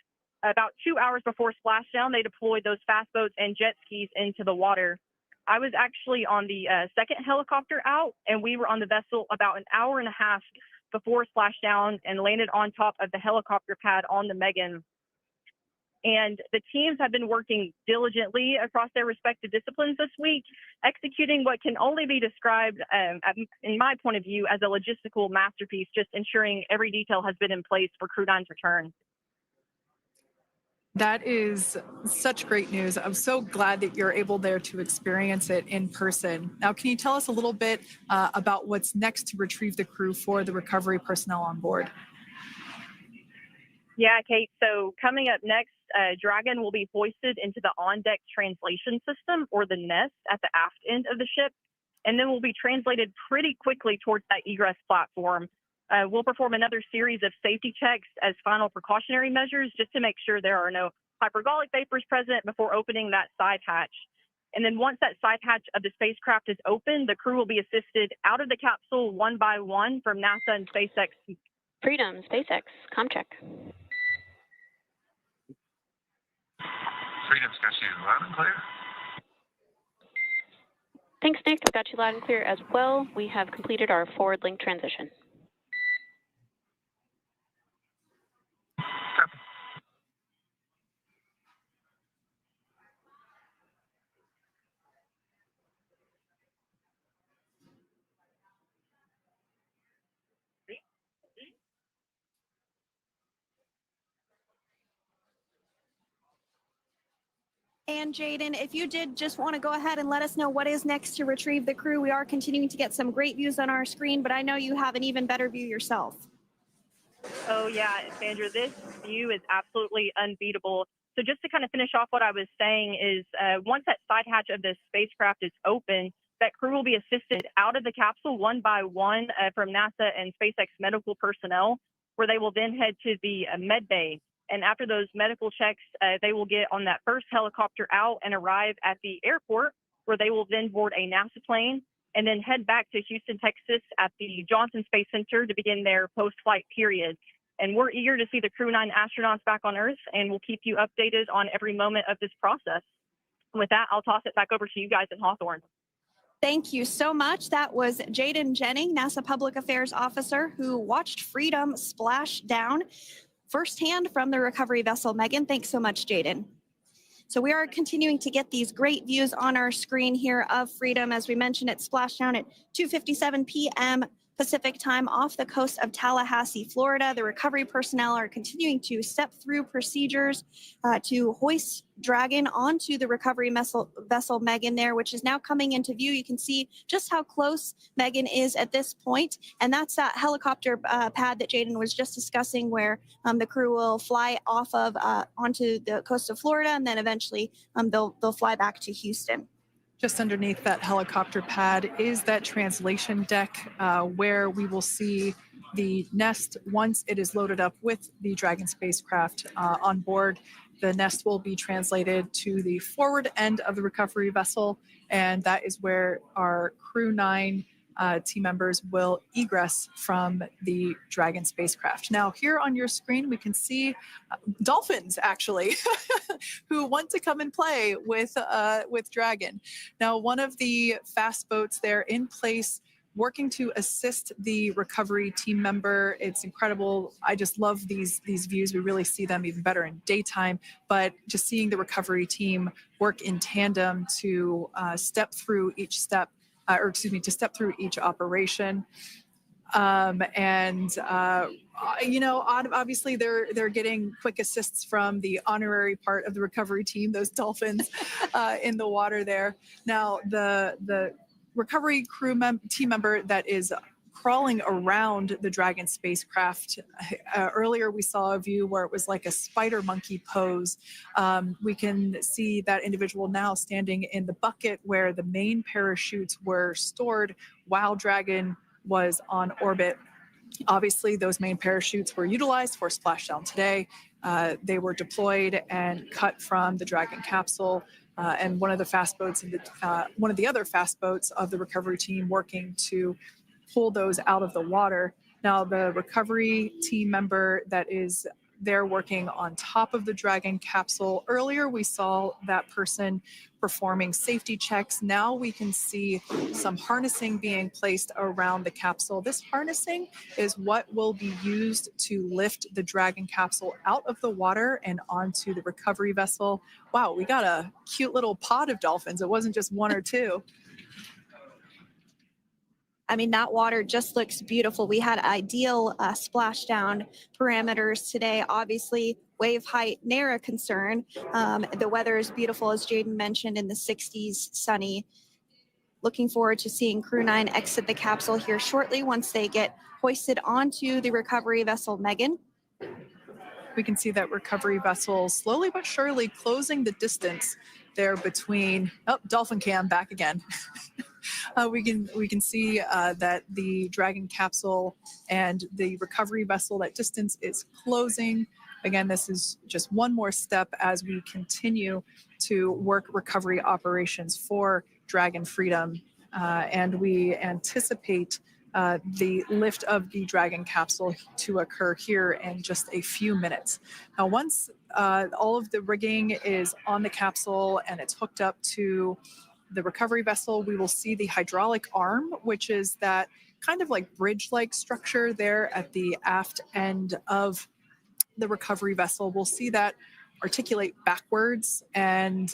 About 2 hours before splashdown, they deployed those fast boats and jet skis into the water. I was actually on the second helicopter out, and we were on the vessel about an hour and a half before splashdown and landed on top of the helicopter pad on the Megan. And the teams have been working diligently across their respective disciplines this week, executing what can only be described, in my point of view, as a logistical masterpiece, just ensuring every detail has been in place for Crew 9's return. That is such great news. I'm so glad that you're able there to experience it in person. Now, can you tell us a little bit about what's next to retrieve the crew for the recovery personnel on board? Yeah, Kate. So coming up next, Dragon will be hoisted into the on-deck translation system, or the nest, at the aft end of the ship, and then will be translated pretty quickly towards that egress platform. We'll perform another series of safety checks as final precautionary measures just to make sure there are no hypergolic vapors present before opening that side hatch. And then once that side hatch of the spacecraft is open, the crew will be assisted out of the capsule one by one from NASA and SpaceX. Freedom, SpaceX, ComCheck. Freedom's got you loud and clear. Thanks, Nick. I've got you loud and clear as well. We have completed our forward link transition. Copy. And Jaden, if you did just want to go ahead and let us know what is next to retrieve the crew, we are continuing to get some great views on our screen, but I know you have an even better view yourself. Oh, yeah, Sandra, this view is absolutely unbeatable. So just to kind of finish off what I was saying is once that side hatch of the spacecraft is open, that crew will be assisted out of the capsule one by one from NASA and SpaceX medical personnel, where they will then head to the med bay. And after those medical checks, they will get on that first helicopter out and arrive at the airport, where they will then board a NASA plane and then head back to Houston, Texas at the Johnson Space Center to begin their post-flight period. And we're eager to see the Crew 9 astronauts back on Earth, and we'll keep you updated on every moment of this process. And with that, I'll toss it back over to you guys in Hawthorne. Thank you so much. That was Jaden Jennings, NASA Public Affairs Officer, who watched Freedom splash down firsthand from the recovery vessel Megan. Thanks so much, Jaden. So we are continuing to get these great views on our screen here of Freedom. As we mentioned, it splashed down at 2:57 p.m. Pacific time off the coast of Tallahassee, Florida. The recovery personnel are continuing to step through procedures to hoist Dragon onto the recovery vessel Megan there, which is now coming into view. You can see just how close Megan is at this point. And that's that helicopter pad that Jaden was just discussing, where the crew will fly off of onto the coast of Florida, and then eventually they'll fly back to Houston. Just underneath that helicopter pad is that translation deck where we will see the nest once it is loaded up with the Dragon spacecraft on board. The nest will be translated to the forward end of the recovery vessel, and that is where our Crew 9 team members will egress from the Dragon spacecraft. Now, here on your screen, we can see dolphins, actually, who want to come and play with Dragon. Now, one of the fast boats there in place, working to assist the recovery team member. It's incredible. I just love these views. We really see them even better in daytime, but just seeing the recovery team work in tandem to step through each step, to step through each operation. Obviously they're getting quick assists from the honorary part of the recovery team, those dolphins in the water there. Now, the recovery team member that is crawling around the Dragon spacecraft. Earlier, we saw a view where it was like a spider monkey pose. We can see that individual now standing in the bucket where the main parachutes were stored while Dragon was on orbit. Obviously, those main parachutes were utilized for Splashdown today. They were deployed and cut from the Dragon capsule. And one of the other fast boats of the recovery team working to pull those out of the water. Now, the recovery team member that is there working on top of the Dragon capsule. Earlier, we saw that person performing safety checks. Now we can see some harnessing being placed around the capsule. This harnessing is what will be used to lift the Dragon capsule out of the water and onto the recovery vessel. Wow, we got a cute little pod of dolphins. It wasn't just one or two. I mean, that water just looks beautiful. We had ideal splashdown parameters today. Obviously, wave height, ne'er a concern. The weather is beautiful, as Jaden mentioned, in the 60s, sunny. Looking forward to seeing Crew 9 exit the capsule here shortly once they get hoisted onto the recovery vessel Megan. We can see that recovery vessel slowly but surely closing the distance there between, dolphin cam back again. We can see that the Dragon capsule and the recovery vessel, that distance is closing. Again, this is just one more step as we continue to work recovery operations for Dragon Freedom. And we anticipate the lift of the Dragon capsule to occur here in just a few minutes. Now, once all of the rigging is on the capsule and it's hooked up to the recovery vessel, we will see the hydraulic arm, which is that kind of like bridge-like structure there at the aft end of the recovery vessel. We'll see that articulate backwards, and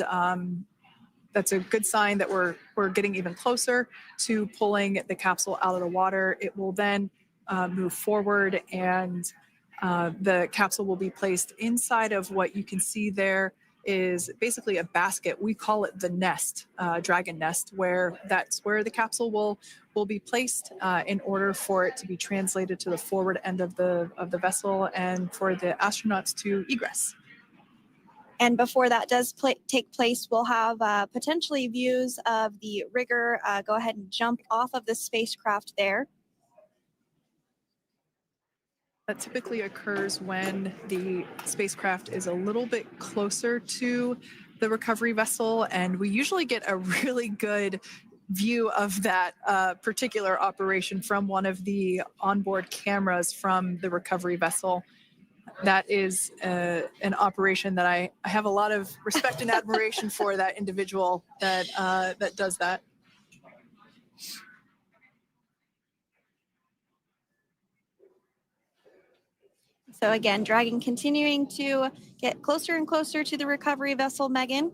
that's a good sign that we're getting even closer to pulling the capsule out of the water. It will then move forward, and the capsule will be placed inside of what you can see there is basically a basket. We call it the nest, Dragon nest, where that's where the capsule will be placed in order for it to be translated to the forward end of the vessel and for the astronauts to egress. And before that does take place, we'll have potentially views of the rigger go ahead and jump off of the spacecraft there. That typically occurs when the spacecraft is a little bit closer to the recovery vessel, and we usually get a really good view of that particular operation from one of the onboard cameras from the recovery vessel. That is an operation that I have a lot of respect and admiration for, that individual that does that. So again, Dragon continuing to get closer and closer to the recovery vessel, Megan.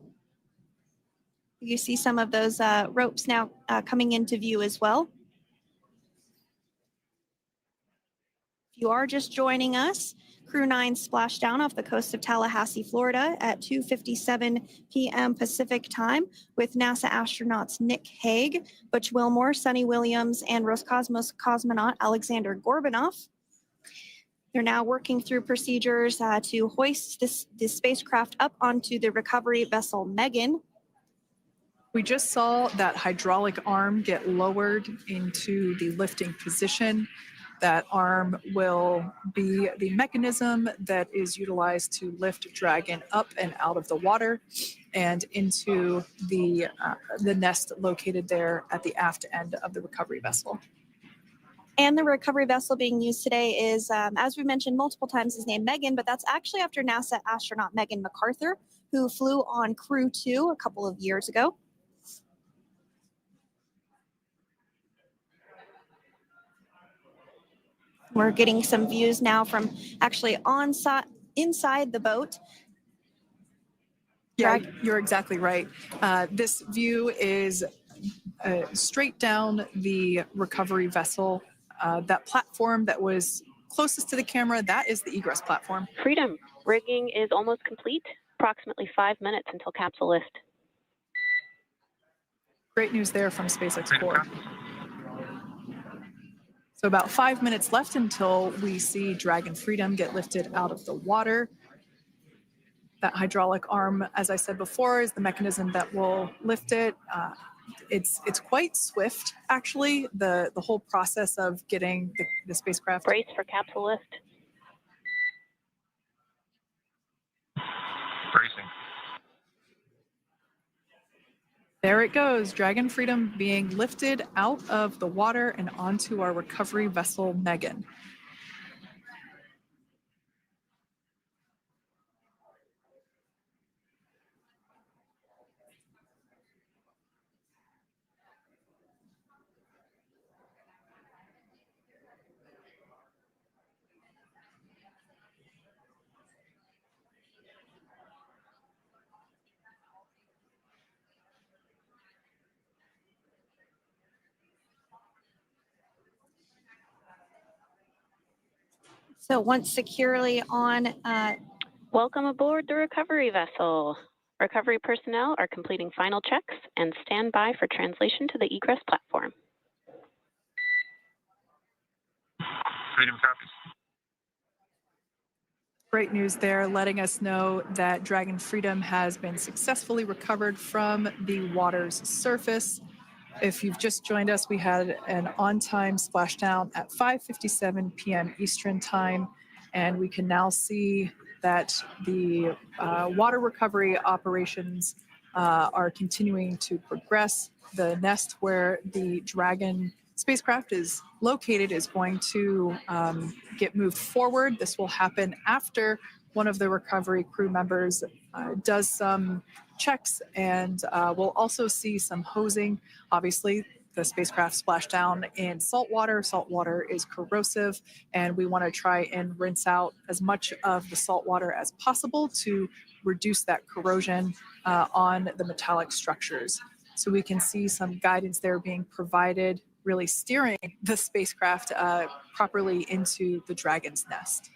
You see some of those ropes now coming into view as well. If you are just joining us, Crew 9 Splashdown off the coast of Tallahassee, Florida at 2:57 p.m. Pacific time with NASA astronauts Nick Hague, Butch Wilmore, Sunita Williams, and Roscosmos cosmonaut Alexander Gorbanov. They're now working through procedures to hoist this spacecraft up onto the recovery vessel Megan. We just saw that hydraulic arm get lowered into the lifting position. That arm will be the mechanism that is utilized to lift Dragon up and out of the water and into the nest located there at the aft end of the recovery vessel. And the recovery vessel being used today is, as we mentioned multiple times, is named Megan, but that's actually after NASA astronaut Megan MacArthur, who flew on Crew 2 a couple of years ago. We're getting some views now from actually inside the boat. Yeah, you're exactly right. This view is straight down the recovery vessel. That platform that was closest to the camera, that is the egress platform. Freedom, rigging is almost complete. Approximately 5 minutes until capsule lift. Great news there from SpaceX 4. So about 5 minutes left until we see Dragon Freedom get lifted out of the water. That hydraulic arm, as I said before, is the mechanism that will lift it. It's quite swift, actually, the whole process of getting the spacecraft. Brace for capsule lift. Bracing. There it goes, Dragon Freedom being lifted out of the water and onto our recovery vessel, Megan. So once securely on... Welcome aboard the recovery vessel. Recovery personnel are completing final checks and stand by for translation to the egress platform. Freedom copies. Great news there, letting us know that Dragon Freedom has been successfully recovered from the water's surface. If you've just joined us, we had an on-time splashdown at 5:57 p.m. Eastern Time, and we can now see that the water recovery operations are continuing to progress. The nest where the Dragon spacecraft is located is going to get moved forward. This will happen after one of the recovery crew members does some checks, and we'll also see some hosing. Obviously, the spacecraft splashed down in salt water. Salt water is corrosive, and we want to try and rinse out as much of the salt water as possible to reduce that corrosion on the metallic structures. So we can see some guidance there being provided, really steering the spacecraft properly into the Dragon's nest.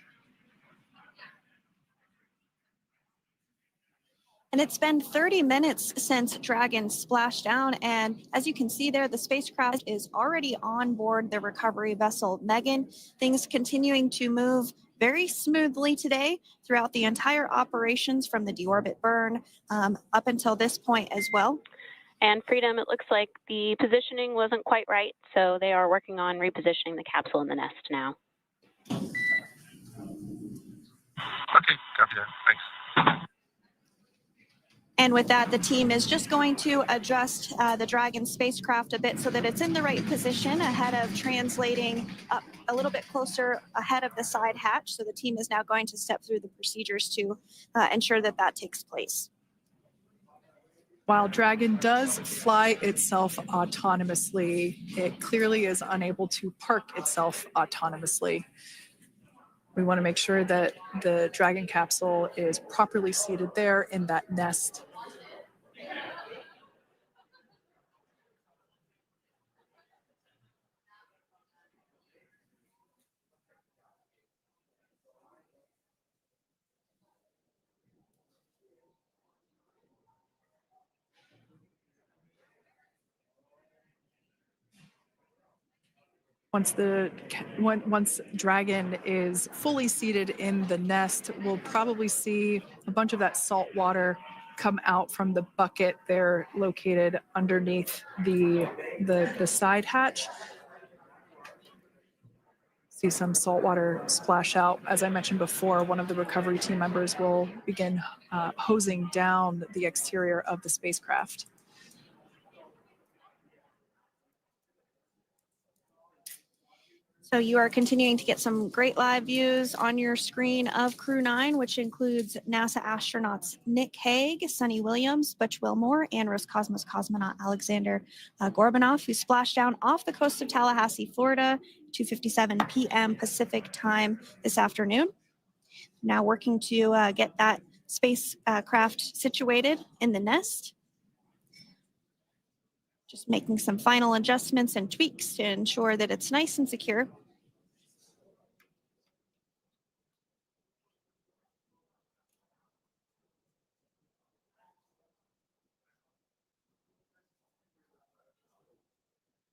And it's been 30 minutes since Dragon splashed down, and as you can see there, the spacecraft is already on board the recovery vessel Megan. Things continuing to move very smoothly today throughout the entire operations from the deorbit burn up until this point as well. And Freedom, it looks like the positioning wasn't quite right, so they are working on repositioning the capsule in the nest now. Okay, copy that. Thanks. And with that, the team is just going to adjust the Dragon spacecraft a bit so that it's in the right position ahead of translating up a little bit closer ahead of the side hatch. So the team is now going to step through the procedures to ensure that that takes place. While Dragon does fly itself autonomously, it clearly is unable to park itself autonomously. We want to make sure that the Dragon capsule is properly seated there in that nest. Once Dragon is fully seated in the nest, we'll probably see a bunch of that salt water come out from the bucket. They're located underneath the side hatch. See some salt water splash out. As I mentioned before, one of the recovery team members will begin hosing down the exterior of the spacecraft. So you are continuing to get some great live views on your screen of Crew 9, which includes NASA astronauts Nick Hague, Sunny Williams, Butch Wilmore, and Roscosmos cosmonaut Alexander Gorbanov, who splashed down off the coast of Tallahassee, Florida, 2:57 p.m. Pacific time this afternoon. Now working to get that spacecraft situated in the nest. Just making some final adjustments and tweaks to ensure that it's nice and secure.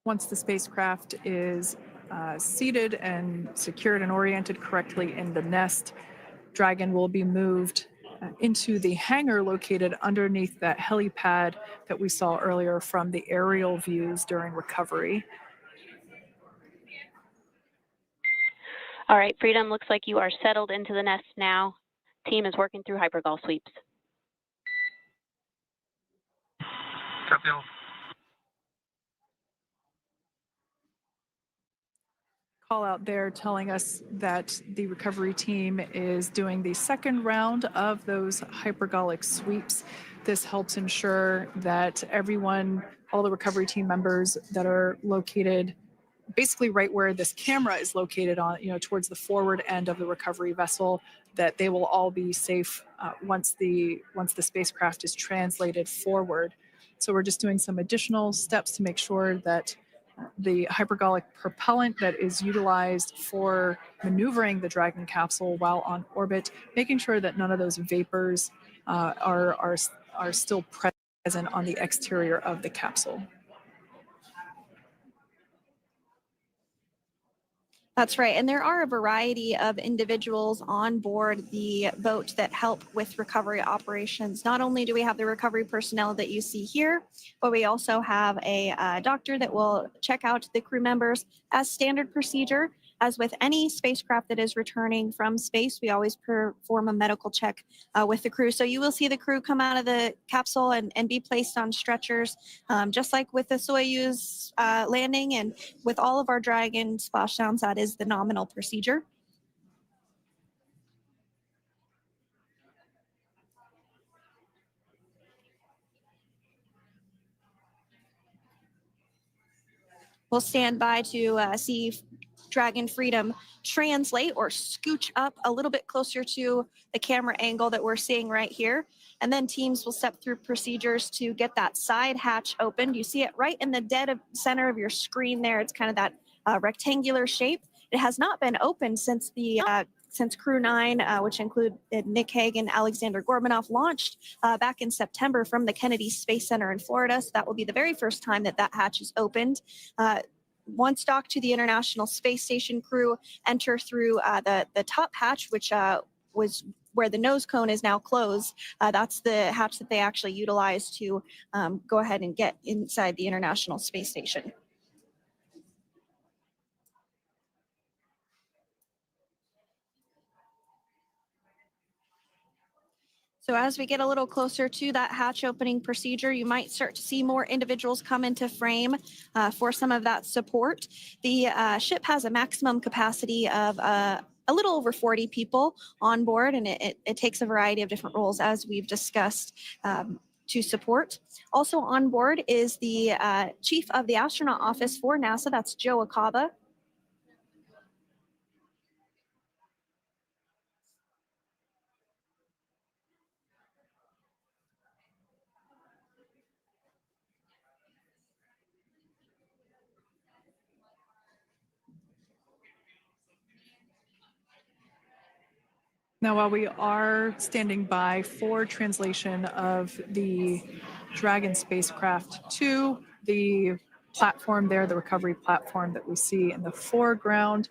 Once the spacecraft is seated and secured and oriented correctly in the nest, Dragon will be moved into the hangar located underneath that helipad that we saw earlier from the aerial views during recovery. All right, Freedom, looks like you are settled into the nest now. Team is working through hypergol sweeps. Copy. Call out there telling us that the recovery team is doing the second round of those hypergolic sweeps. This helps ensure that everyone, all the recovery team members that are located basically right where this camera is located on, towards the forward end of the recovery vessel, that they will all be safe once the spacecraft is translated forward. So we're just doing some additional steps to make sure that the hypergolic propellant that is utilized for maneuvering the Dragon capsule while on orbit, making sure that none of those vapors are still present on the exterior of the capsule. That's right. And there are a variety of individuals on board the boat that help with recovery operations. Not only do we have the recovery personnel that you see here, but we also have a doctor that will check out the crew members as standard procedure. As with any spacecraft that is returning from space, we always perform a medical check with the crew. So you will see the crew come out of the capsule and be placed on stretchers, just like with the Soyuz landing and with all of our Dragon splashdowns. That is the nominal procedure. We'll stand by to see Dragon Freedom translate or scooch up a little bit closer to the camera angle that we're seeing right here. And then teams will step through procedures to get that side hatch opened. You see it right in the dead center of your screen there. It's kind of that rectangular shape. It has not been opened since Crew 9, which include Nick Hague and Alexander Gorbanov, launched back in September from the Kennedy Space Center in Florida. So that will be the very first time that hatch is opened. Once docked to the International Space Station, crew enter through the top hatch, which was where the nose cone is now closed. That's the hatch that they actually utilize to go ahead and get inside the International Space Station. So as we get a little closer to that hatch opening procedure, you might start to see more individuals come into frame for some of that support. The ship has a maximum capacity of a little over 40 people on board, and it takes a variety of different roles, as we've discussed, to support. Also on board is the chief of the astronaut office for NASA, that's Joe Acaba. Now, while we are standing by for translation of the Dragon spacecraft to the platform there, the recovery platform that we see in the foreground,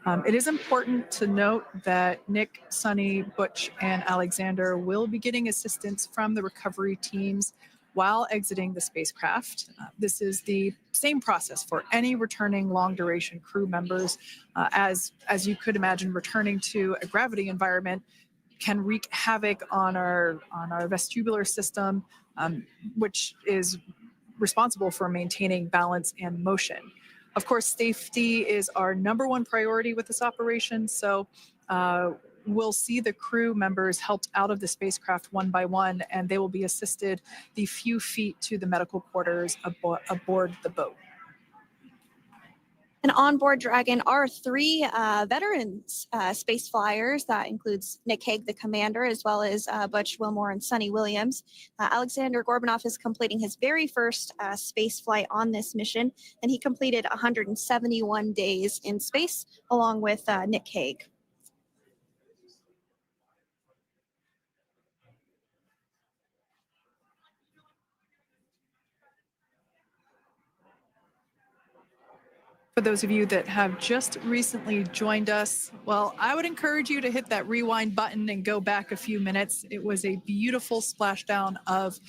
It is important to note that Nick, Sunny, Butch, and Alexander will be getting assistance from the recovery teams while exiting the spacecraft. This is the same process for any returning long-duration crew members. As you could imagine, returning to a gravity environment can wreak havoc on our vestibular system, which is responsible for maintaining balance and motion. Of course, safety is our number one priority with this operation, so we'll see the crew members helped out of the spacecraft one by one, and they will be assisted the few feet to the medical quarters aboard the boat. And on board Dragon are three veterans space flyers. That includes Nick Hague, the commander, as well as Butch Wilmore and Sunny Williams. Alexander Gorbanov is completing his very first space flight on this mission, and he completed 171 days in space along with Nick Hague. For those of you that have just recently joined us, well, I would encourage you to hit that rewind button and go back a few minutes. It was a beautiful splashdown of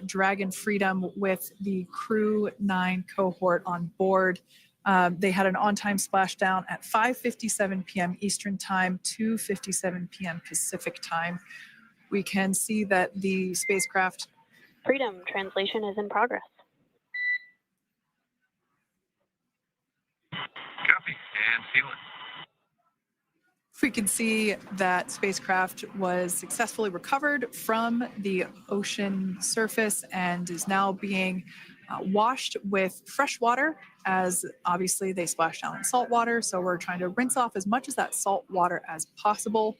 Dragon Freedom with the Crew 9 cohort on board. They had an on-time splashdown at 5:57 p.m. Eastern Time, 2:57 p.m. Pacific Time. We can see that the spacecraft... Freedom translation is in progress. Copy, and feel it. We can see that spacecraft was successfully recovered from the ocean surface and is now being washed with fresh water, as obviously they splashed down in salt water. So we're trying to rinse off as much of that salt water as possible.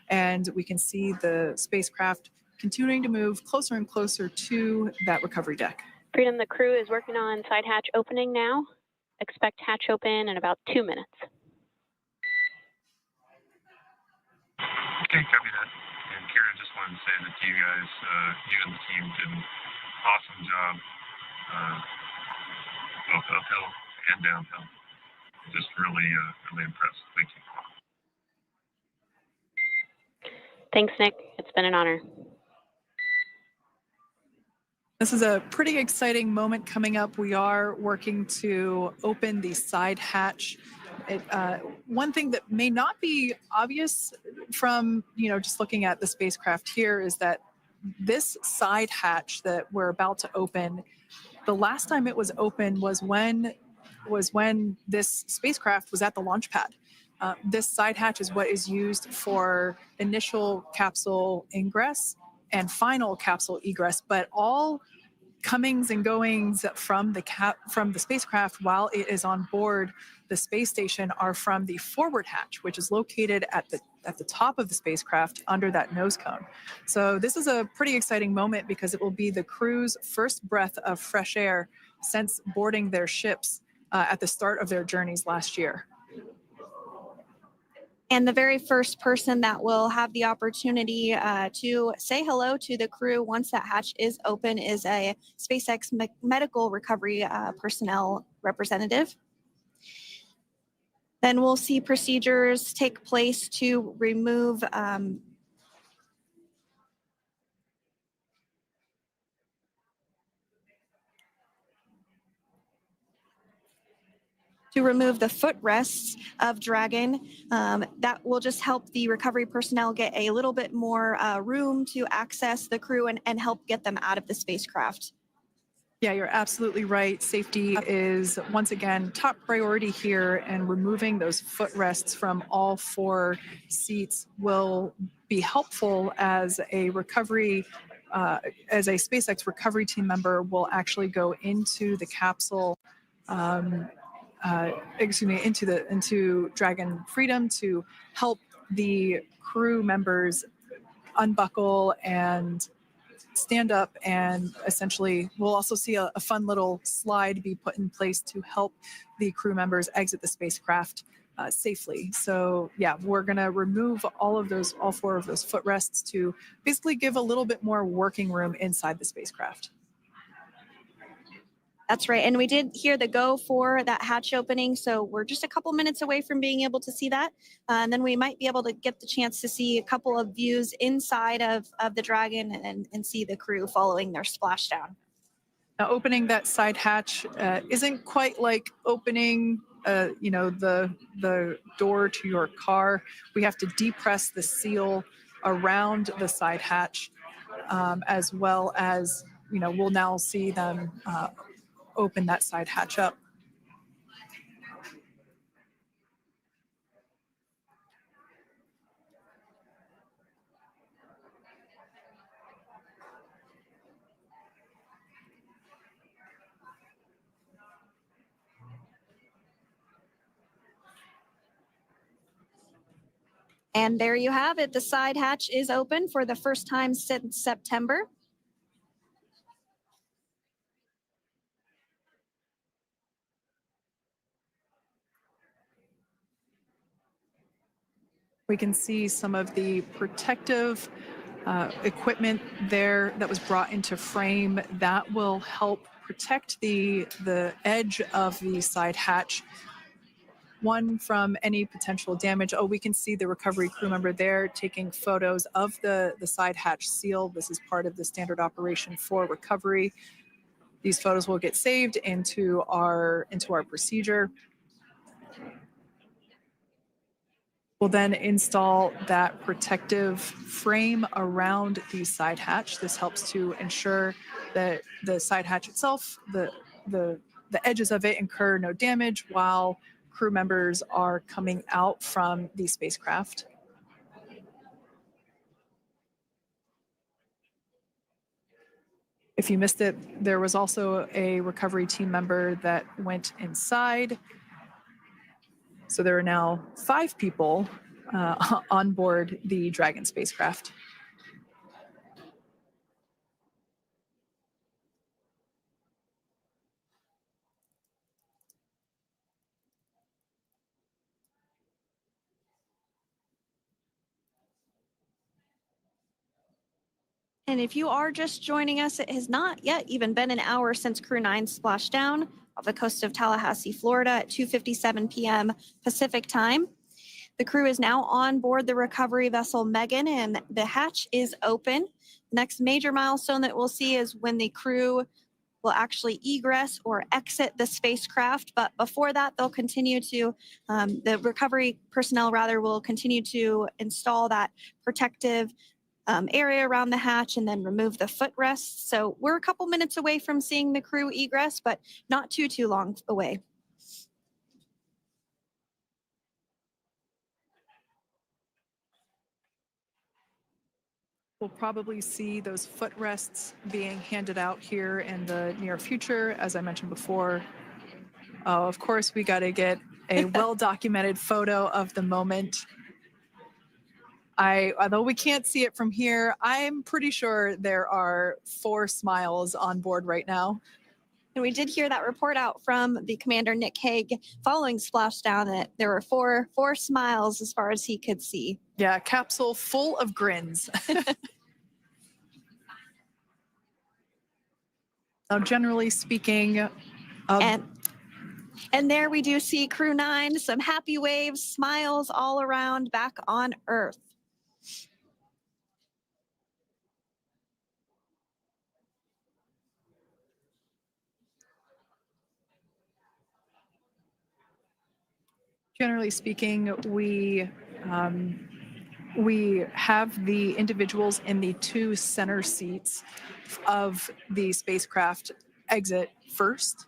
And we can see the spacecraft continuing to move closer and closer to that recovery deck. Freedom, the crew is working on side hatch opening now. Expect hatch open in about 2 minutes. Okay, copy that. And Kira, just wanted to say that you guys, you and the team did an awesome job, both uphill and downhill. Just really, really impressed. Thank you. Thanks, Nick. It's been an honor. This is a pretty exciting moment coming up. We are working to open the side hatch. One thing that may not be obvious from, just looking at the spacecraft here is that this side hatch that we're about to open, the last time it was open was when this spacecraft was at the launch pad. This side hatch is what is used for initial capsule ingress and final capsule egress, but all comings and goings from the spacecraft while it is on board the space station are from the forward hatch, which is located at the top of the spacecraft under that nose cone. So this is a pretty exciting moment because it will be the crew's first breath of fresh air since boarding their ships at the start of their journeys last year. And the very first person that will have the opportunity to say hello to the crew once that hatch is open is a SpaceX medical recovery personnel representative. Then we'll see procedures take place to remove the footrests of Dragon. That will just help the recovery personnel get a little bit more room to access the crew and help get them out of the spacecraft. Yeah, you're absolutely right. Safety is, once again, top priority here, and removing those footrests from all 4 seats will be helpful as a recovery, as a SpaceX recovery team member will actually go into the capsule, into Dragon Freedom to help the crew members unbuckle and stand up, and essentially we'll also see a fun little slide be put in place to help the crew members exit the spacecraft safely. So yeah, we're going to remove all 4 of those footrests to basically give a little bit more working room inside the spacecraft. That's right. And we did hear the go for that hatch opening. So we're just a couple minutes away from being able to see that. And then we might be able to get the chance to see a couple of views inside of the Dragon and see the crew following their splashdown. Now, opening that side hatch isn't quite like opening, the door to your car. We have to depress the seal around the side hatch, as well as, we'll now see them open that side hatch up. And there you have it. The side hatch is open for the first time since September. We can see some of the protective equipment there that was brought into frame that will help protect the edge of the side hatch, one from any potential damage. Oh, we can see the recovery crew member there taking photos of the side hatch seal. This is part of the standard operation for recovery. These photos will get saved into our procedure. We'll then install that protective frame around the side hatch. This helps to ensure that the side hatch itself, the edges of it incur no damage while crew members are coming out from the spacecraft. If you missed it, there was also a recovery team member that went inside. So there are now 5 people on board the Dragon spacecraft. And if you are just joining us, it has not yet even been an hour since Crew 9 splashed down off the coast of Tallahassee, Florida at 2:57 p.m. Pacific time. The crew is now on board the recovery vessel Megan, and the hatch is open. The next major milestone that we'll see is when the crew will actually egress or exit the spacecraft. But before that, they'll continue to, the recovery personnel rather, will continue to install that protective area around the hatch and then remove the footrests. So we're a couple minutes away from seeing the crew egress, but not too long away. We'll probably see those footrests being handed out here in the near future, as I mentioned before. Of course, we got to get a well-documented photo of the moment. Although we can't see it from here, I'm pretty sure there are 4 smiles on board right now. And we did hear that report out from the commander, Nick Hague, following Splashdown, that there were four smiles as far as he could see. Yeah, capsule full of grins. Now, generally speaking, and there we do see Crew 9, some happy waves, smiles all around back on Earth. Generally speaking, we have the individuals in the 2 center seats of the spacecraft exit first.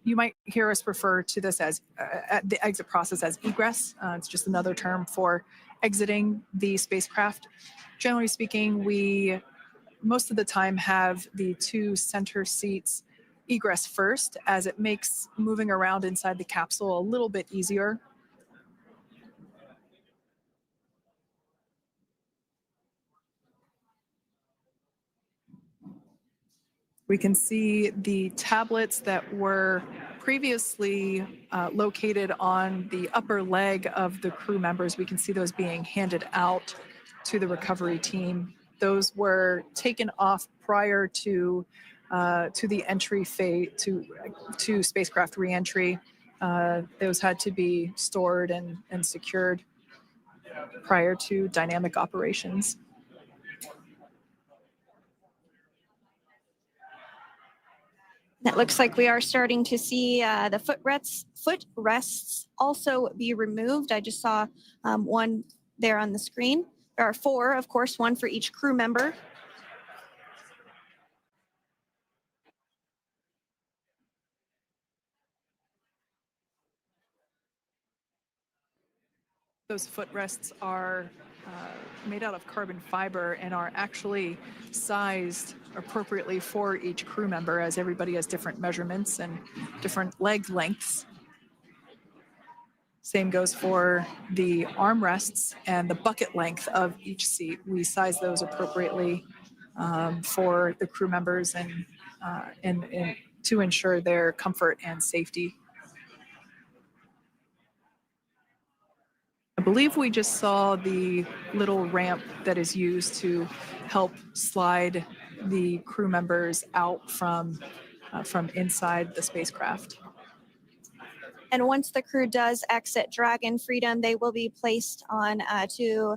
You might hear us refer to this as the exit process as egress. It's just another term for exiting the spacecraft. Generally speaking, we most of the time have the 2 center seats egress first, as it makes moving around inside the capsule a little bit easier. We can see the tablets that were previously located on the upper leg of the crew members. We can see those being handed out to the recovery team. Those were taken off prior to to the entry phase to spacecraft reentry. Those had to be stored and secured prior to dynamic operations. It looks like we are starting to see the footrests also be removed. I just saw one there on the screen. There are 4, of course, one for each crew member. Those footrests are made out of carbon fiber and are actually sized appropriately for each crew member, as everybody has different measurements and different leg lengths. Same goes for the armrests and the bucket length of each seat. We size those appropriately for the crew members and to ensure their comfort and safety. I believe we just saw the little ramp that is used to help slide the crew members out from inside the spacecraft. And once the crew does exit Dragon Freedom, they will be placed on to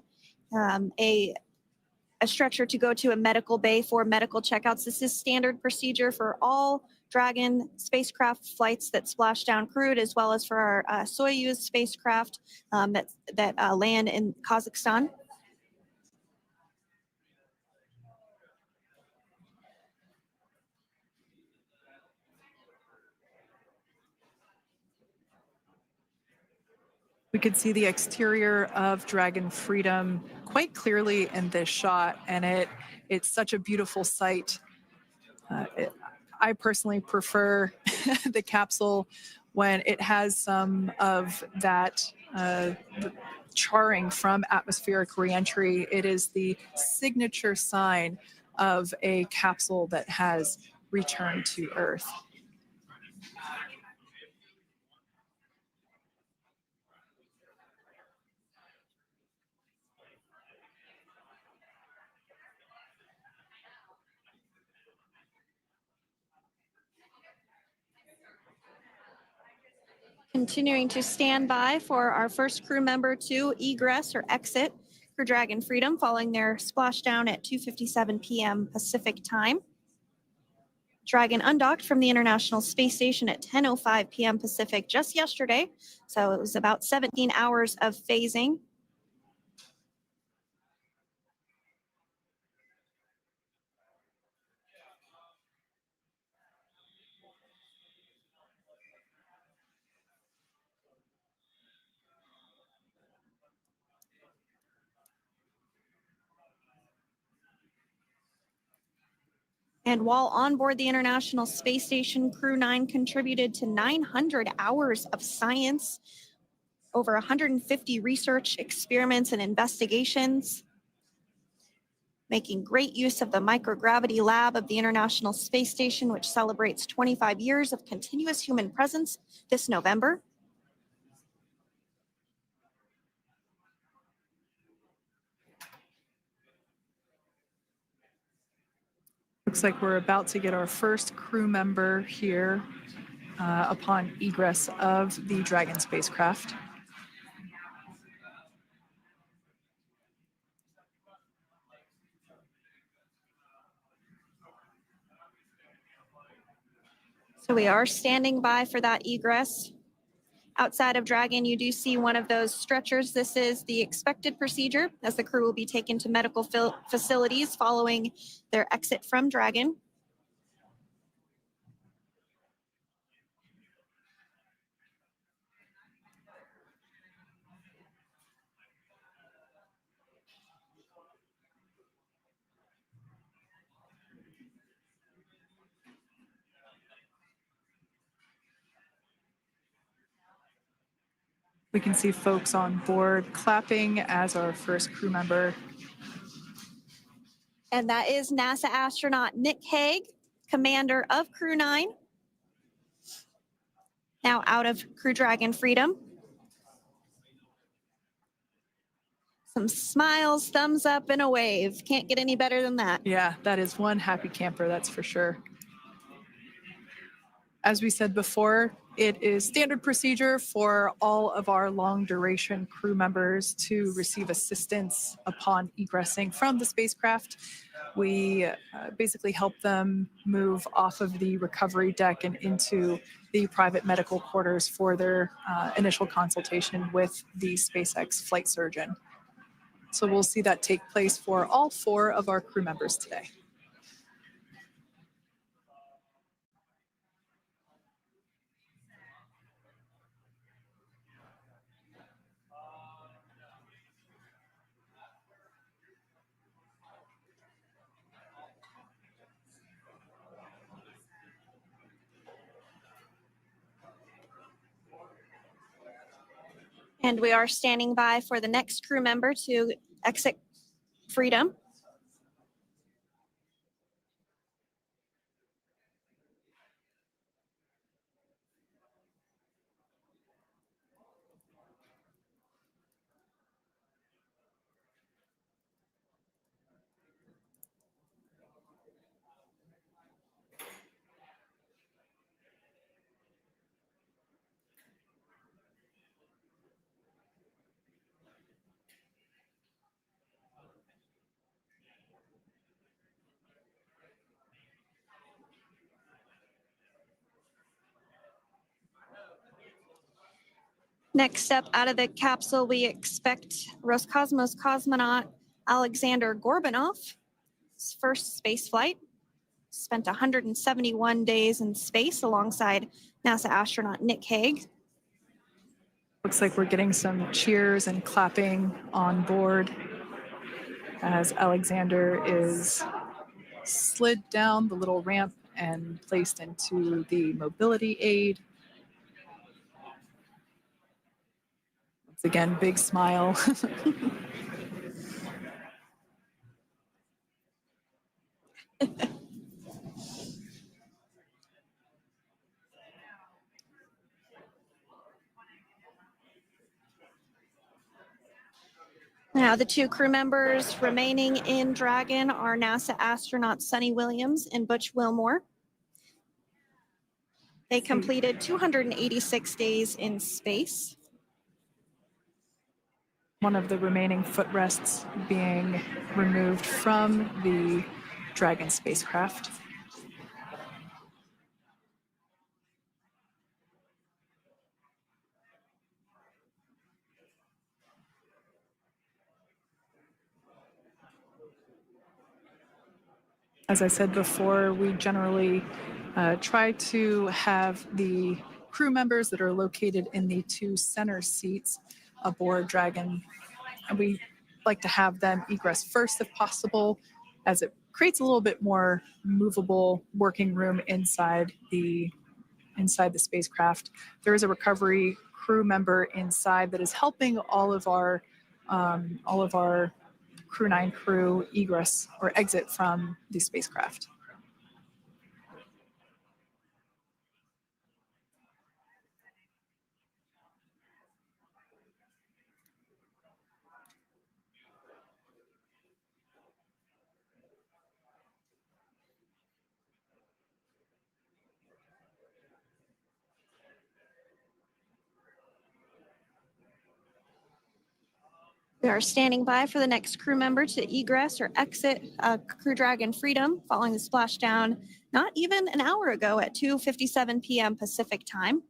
a stretcher to go to a medical bay for medical checkouts. This is standard procedure for all Dragon spacecraft flights that Splashdown crewed, as well as for our Soyuz spacecraft that land in Kazakhstan. We could see the exterior of Dragon Freedom quite clearly in this shot, and it's such a beautiful sight. I personally prefer the capsule when it has some of that charring from atmospheric reentry. It is the signature sign of a capsule that has returned to Earth. Continuing to stand by for our first crew member to egress or exit for Dragon Freedom following their splashdown at 2:57 p.m. Pacific time. Dragon undocked from the International Space Station at 10:05 p.m. Pacific just yesterday, so it was about 17 hours of phasing. And while on board the International Space Station, Crew 9 contributed to 900 hours of science, over 150 research experiments and investigations, making great use of the microgravity lab of the International Space Station, which celebrates 25 years of continuous human presence this November. Looks like we're about to get our first crew member here upon egress of the Dragon spacecraft. So we are standing by for that egress. Outside of Dragon, you do see one of those stretchers. This is the expected procedure as the crew will be taken to medical facilities following their exit from Dragon. We can see folks on board clapping as our first crew member. And that is NASA astronaut Nick Hague, commander of Crew 9, now out of Crew Dragon Freedom. Some smiles, thumbs up, and a wave. Can't get any better than that. Yeah, that is one happy camper, that's for sure. As we said before, it is standard procedure for all of our long duration crew members to receive assistance upon egressing from the spacecraft. We basically help them move off of the recovery deck and into the private medical quarters for their initial consultation with the SpaceX flight surgeon. So we'll see that take place for all 4 of our crew members today. And we are standing by for the next crew member to exit Freedom. Next up out of the capsule, we expect Roscosmos cosmonaut Alexander Gorbanov. His first space flight. Spent 171 days in space alongside NASA astronaut Nick Hague. Looks like we're getting some cheers and clapping on board as Alexander is slid down the little ramp and placed into the mobility aid. Once again, big smile. Now, the 2 crew members remaining in Dragon are NASA astronaut Sunny Williams and Butch Wilmore. They completed 286 days in space. One of the remaining footrests being removed from the Dragon spacecraft. As I said before, we generally try to have the crew members that are located in the 2 center seats aboard Dragon. And we like to have them egress first if possible, as it creates a little bit more movable working room inside the spacecraft. There is a recovery crew member inside that is helping all of our Crew 9 crew egress or exit from the spacecraft. We are standing by for the next crew member to egress or exit Crew Dragon Freedom following the splashdown not even an hour ago at 2:57 p.m. Pacific time.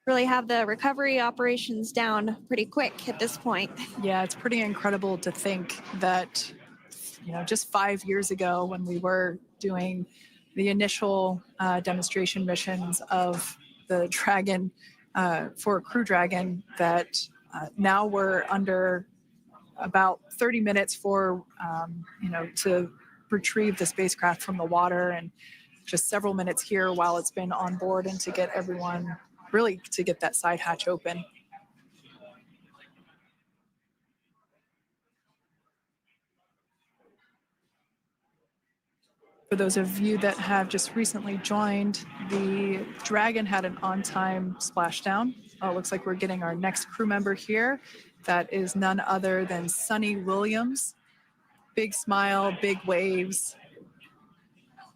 Really have the recovery operations down pretty quick at this point. Yeah, it's pretty incredible to think that, just 5 years ago when we were doing the initial demonstration missions of the Dragon for Crew Dragon, that now we're under about 30 minutes for, to retrieve the spacecraft from the water, and just several minutes here while it's been on board, and to get everyone really to get that side hatch open. For those of you that have just recently joined, the Dragon had an on-time splashdown. Looks like we're getting our next crew member here. That is none other than Sunita Williams. Big smile, big waves.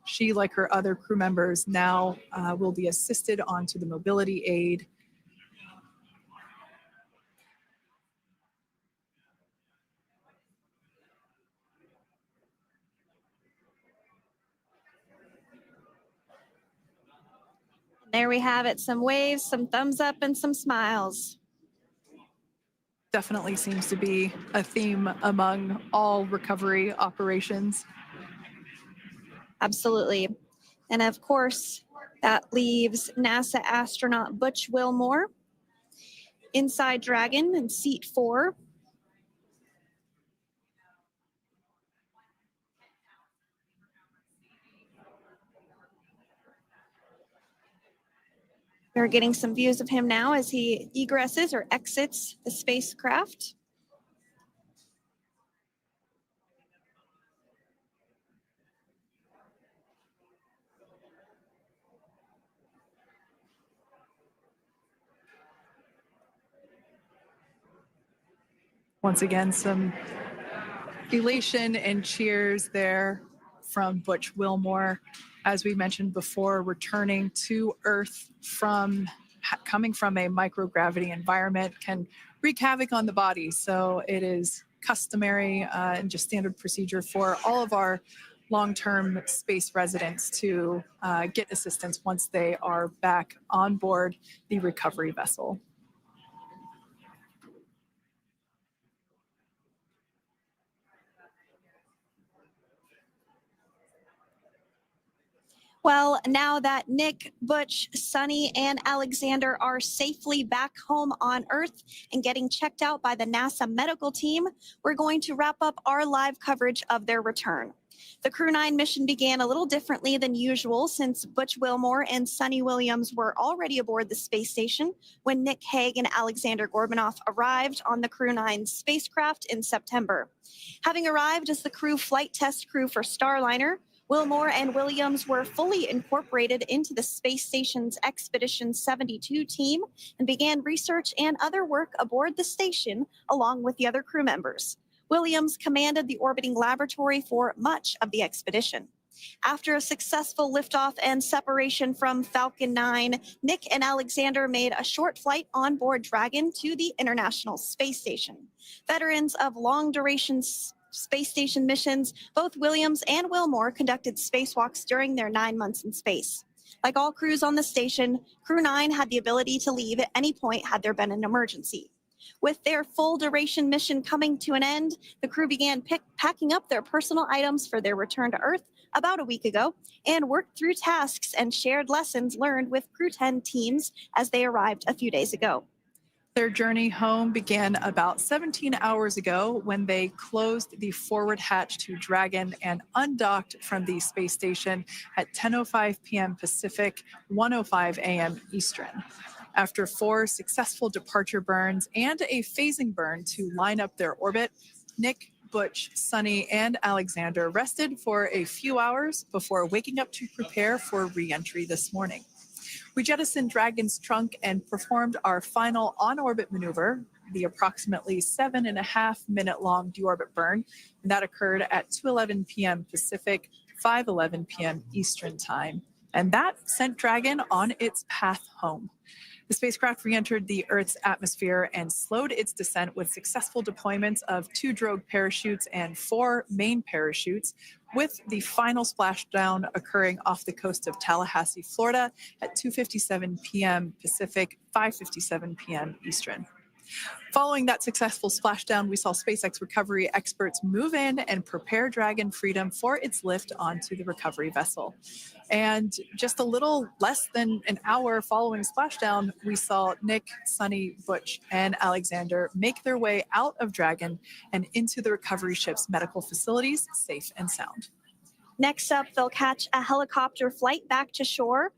She, like her other crew members, now will be assisted onto the mobility aid. There we have it, some waves, some thumbs up, and some smiles. Definitely seems to be a theme among all recovery operations. Absolutely. And of course, that leaves NASA astronaut Butch Wilmore inside Dragon in seat 4. We're getting some views of him now as he egresses or exits the spacecraft. Once again, some elation and cheers there from Butch Wilmore. As we mentioned before, returning to Earth coming from a microgravity environment can wreak havoc on the body. So it is customary and just standard procedure for all of our long-term space residents to get assistance once they are back on board the recovery vessel. Well, now that Nick, Butch, Sunny, and Alexander are safely back home on Earth and getting checked out by the NASA medical team, we're going to wrap up our live coverage of their return. The Crew 9 mission began a little differently than usual since Butch Wilmore and Sunny Williams were already aboard the space station when Nick Hague and Alexander Gorbanoff arrived on the Crew 9 spacecraft in September. Having arrived as the crew flight test crew for Starliner, Wilmore and Williams were fully incorporated into the space station's Expedition 72 team and began research and other work aboard the station along with the other crew members. Williams commanded the orbiting laboratory for much of the expedition. After a successful liftoff and separation from Falcon 9, Nick and Alexander made a short flight on board Dragon to the International Space Station. Veterans of long-duration space station missions, both Williams and Wilmore conducted spacewalks during their 9 months in space. Like all crews on the station, Crew 9 had the ability to leave at any point had there been an emergency. With their full duration mission coming to an end, the crew began packing up their personal items for their return to Earth about a week ago and worked through tasks and shared lessons learned with Crew 10 teams as they arrived a few days ago. Their journey home began about 17 hours ago when they closed the forward hatch to Dragon and undocked from the space station at 10:05 p.m. Pacific, 1:05 a.m. Eastern. After 4 successful departure burns and a phasing burn to line up their orbit, Nick, Butch, Sunny, and Alexander rested for a few hours before waking up to prepare for re-entry this morning. We jettisoned Dragon's trunk and performed our final on-orbit maneuver, the approximately 7.5-minute-long deorbit burn, and that occurred at 2:11 p.m. Pacific, 5:11 p.m. Eastern Time. And that sent Dragon on its path home. The spacecraft re-entered the Earth's atmosphere and slowed its descent with successful deployments of 2 drogue parachutes and 4 main parachutes, with the final splashdown occurring off the coast of Tallahassee, Florida at 2:57 p.m. Pacific, 5:57 p.m. Eastern. Following that successful splashdown, we saw SpaceX recovery experts move in and prepare Dragon Freedom for its lift onto the recovery vessel. And just a little less than an hour following splashdown, we saw Nick, Sunny, Butch, and Alexander make their way out of Dragon and into the recovery ship's medical facilities, safe and sound. Next up, they'll catch a helicopter flight back to shore,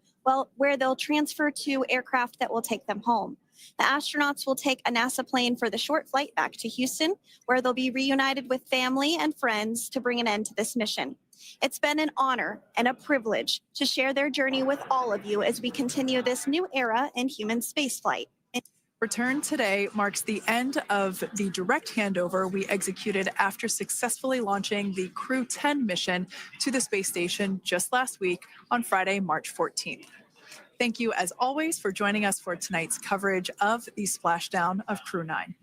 where they'll transfer to aircraft that will take them home. The astronauts will take a NASA plane for the short flight back to Houston, where they'll be reunited with family and friends to bring an end to this mission. It's been an honor and a privilege to share their journey with all of you as we continue this new era in human spaceflight. Return today marks the end of the direct handover we executed after successfully launching the Crew 10 mission to the space station just last week on Friday, March 14th. Thank you, as always, for joining us for tonight's coverage of the splashdown of Crew 9.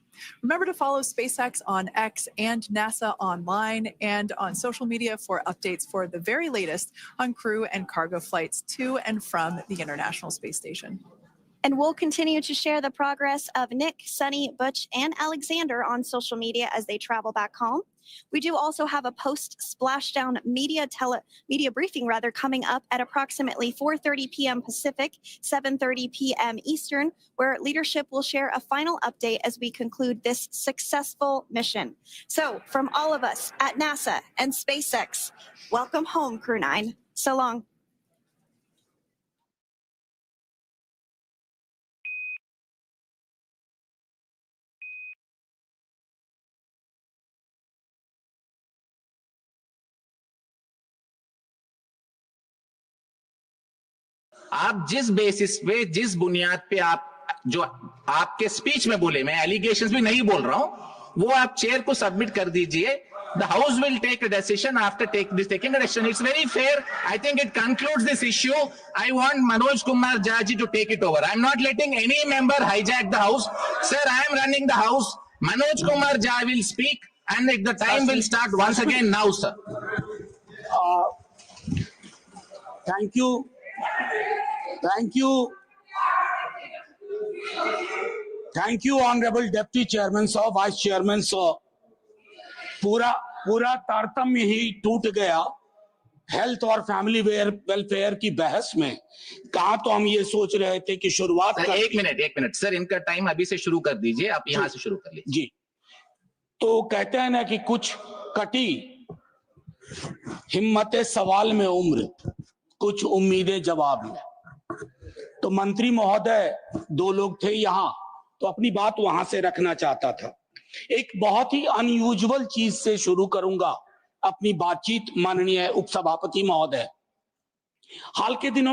Remember to follow SpaceX on X and NASA online and on social media for updates for the very latest on crew and cargo flights to and from the International Space Station. And we'll continue to share the progress of Nick, Sunny, Butch, and Alexander on social media as they travel back home. We do also have a post-splashdown media briefing coming up at approximately 4:30 p.m. Pacific, 7:30 p.m. Eastern, where leadership will share a final update as we conclude this successful mission. So from all of us at NASA and SpaceX, welcome home, Crew 9. So long. आप जिस basis पे, जिस बुनियाद पे आप जो आपके speech में बोले, मैं एलिगेशंस भी नहीं बोल रहा हूं, वो आप चेयर को सबमिट कर दीजिए. The House will take a decision after taking a decision. It's very fair. I think it concludes this issue. I want Manoj Kumar Jha to take it over. I'm not letting any member hijack the House. Sir, I am running the House. Manoj Kumar Jha will speak, and the time will start once again now, sir. Thank you. Thank you. Thank you, Honorable Deputy Chairman sir, Vice Chairman sir. पूरा तारतम्य ही टूट गया health और family welfare की बहस में. कहा तो हम ये सोच रहे थे कि शुरुआत एक मिनट सर, इनका टाइम अभी से शुरू कर दीजिए. आप यहां से शुरू कर लीजिए जी. तो कहते हैं ना कि कुछ कटी हिम्मतें सवाल में उम्र, कुछ उम्मीदें जवाब में. तो मंत्री महोदय 2 लोग थे यहाँ, तो अपनी बात वहां से रखना चाहता था. एक बहुत ही अनयूजुअल चीज से शुरू करूंगा अपनी बातचीत, माननीय उपसभापति महोदय. हाल के दिनों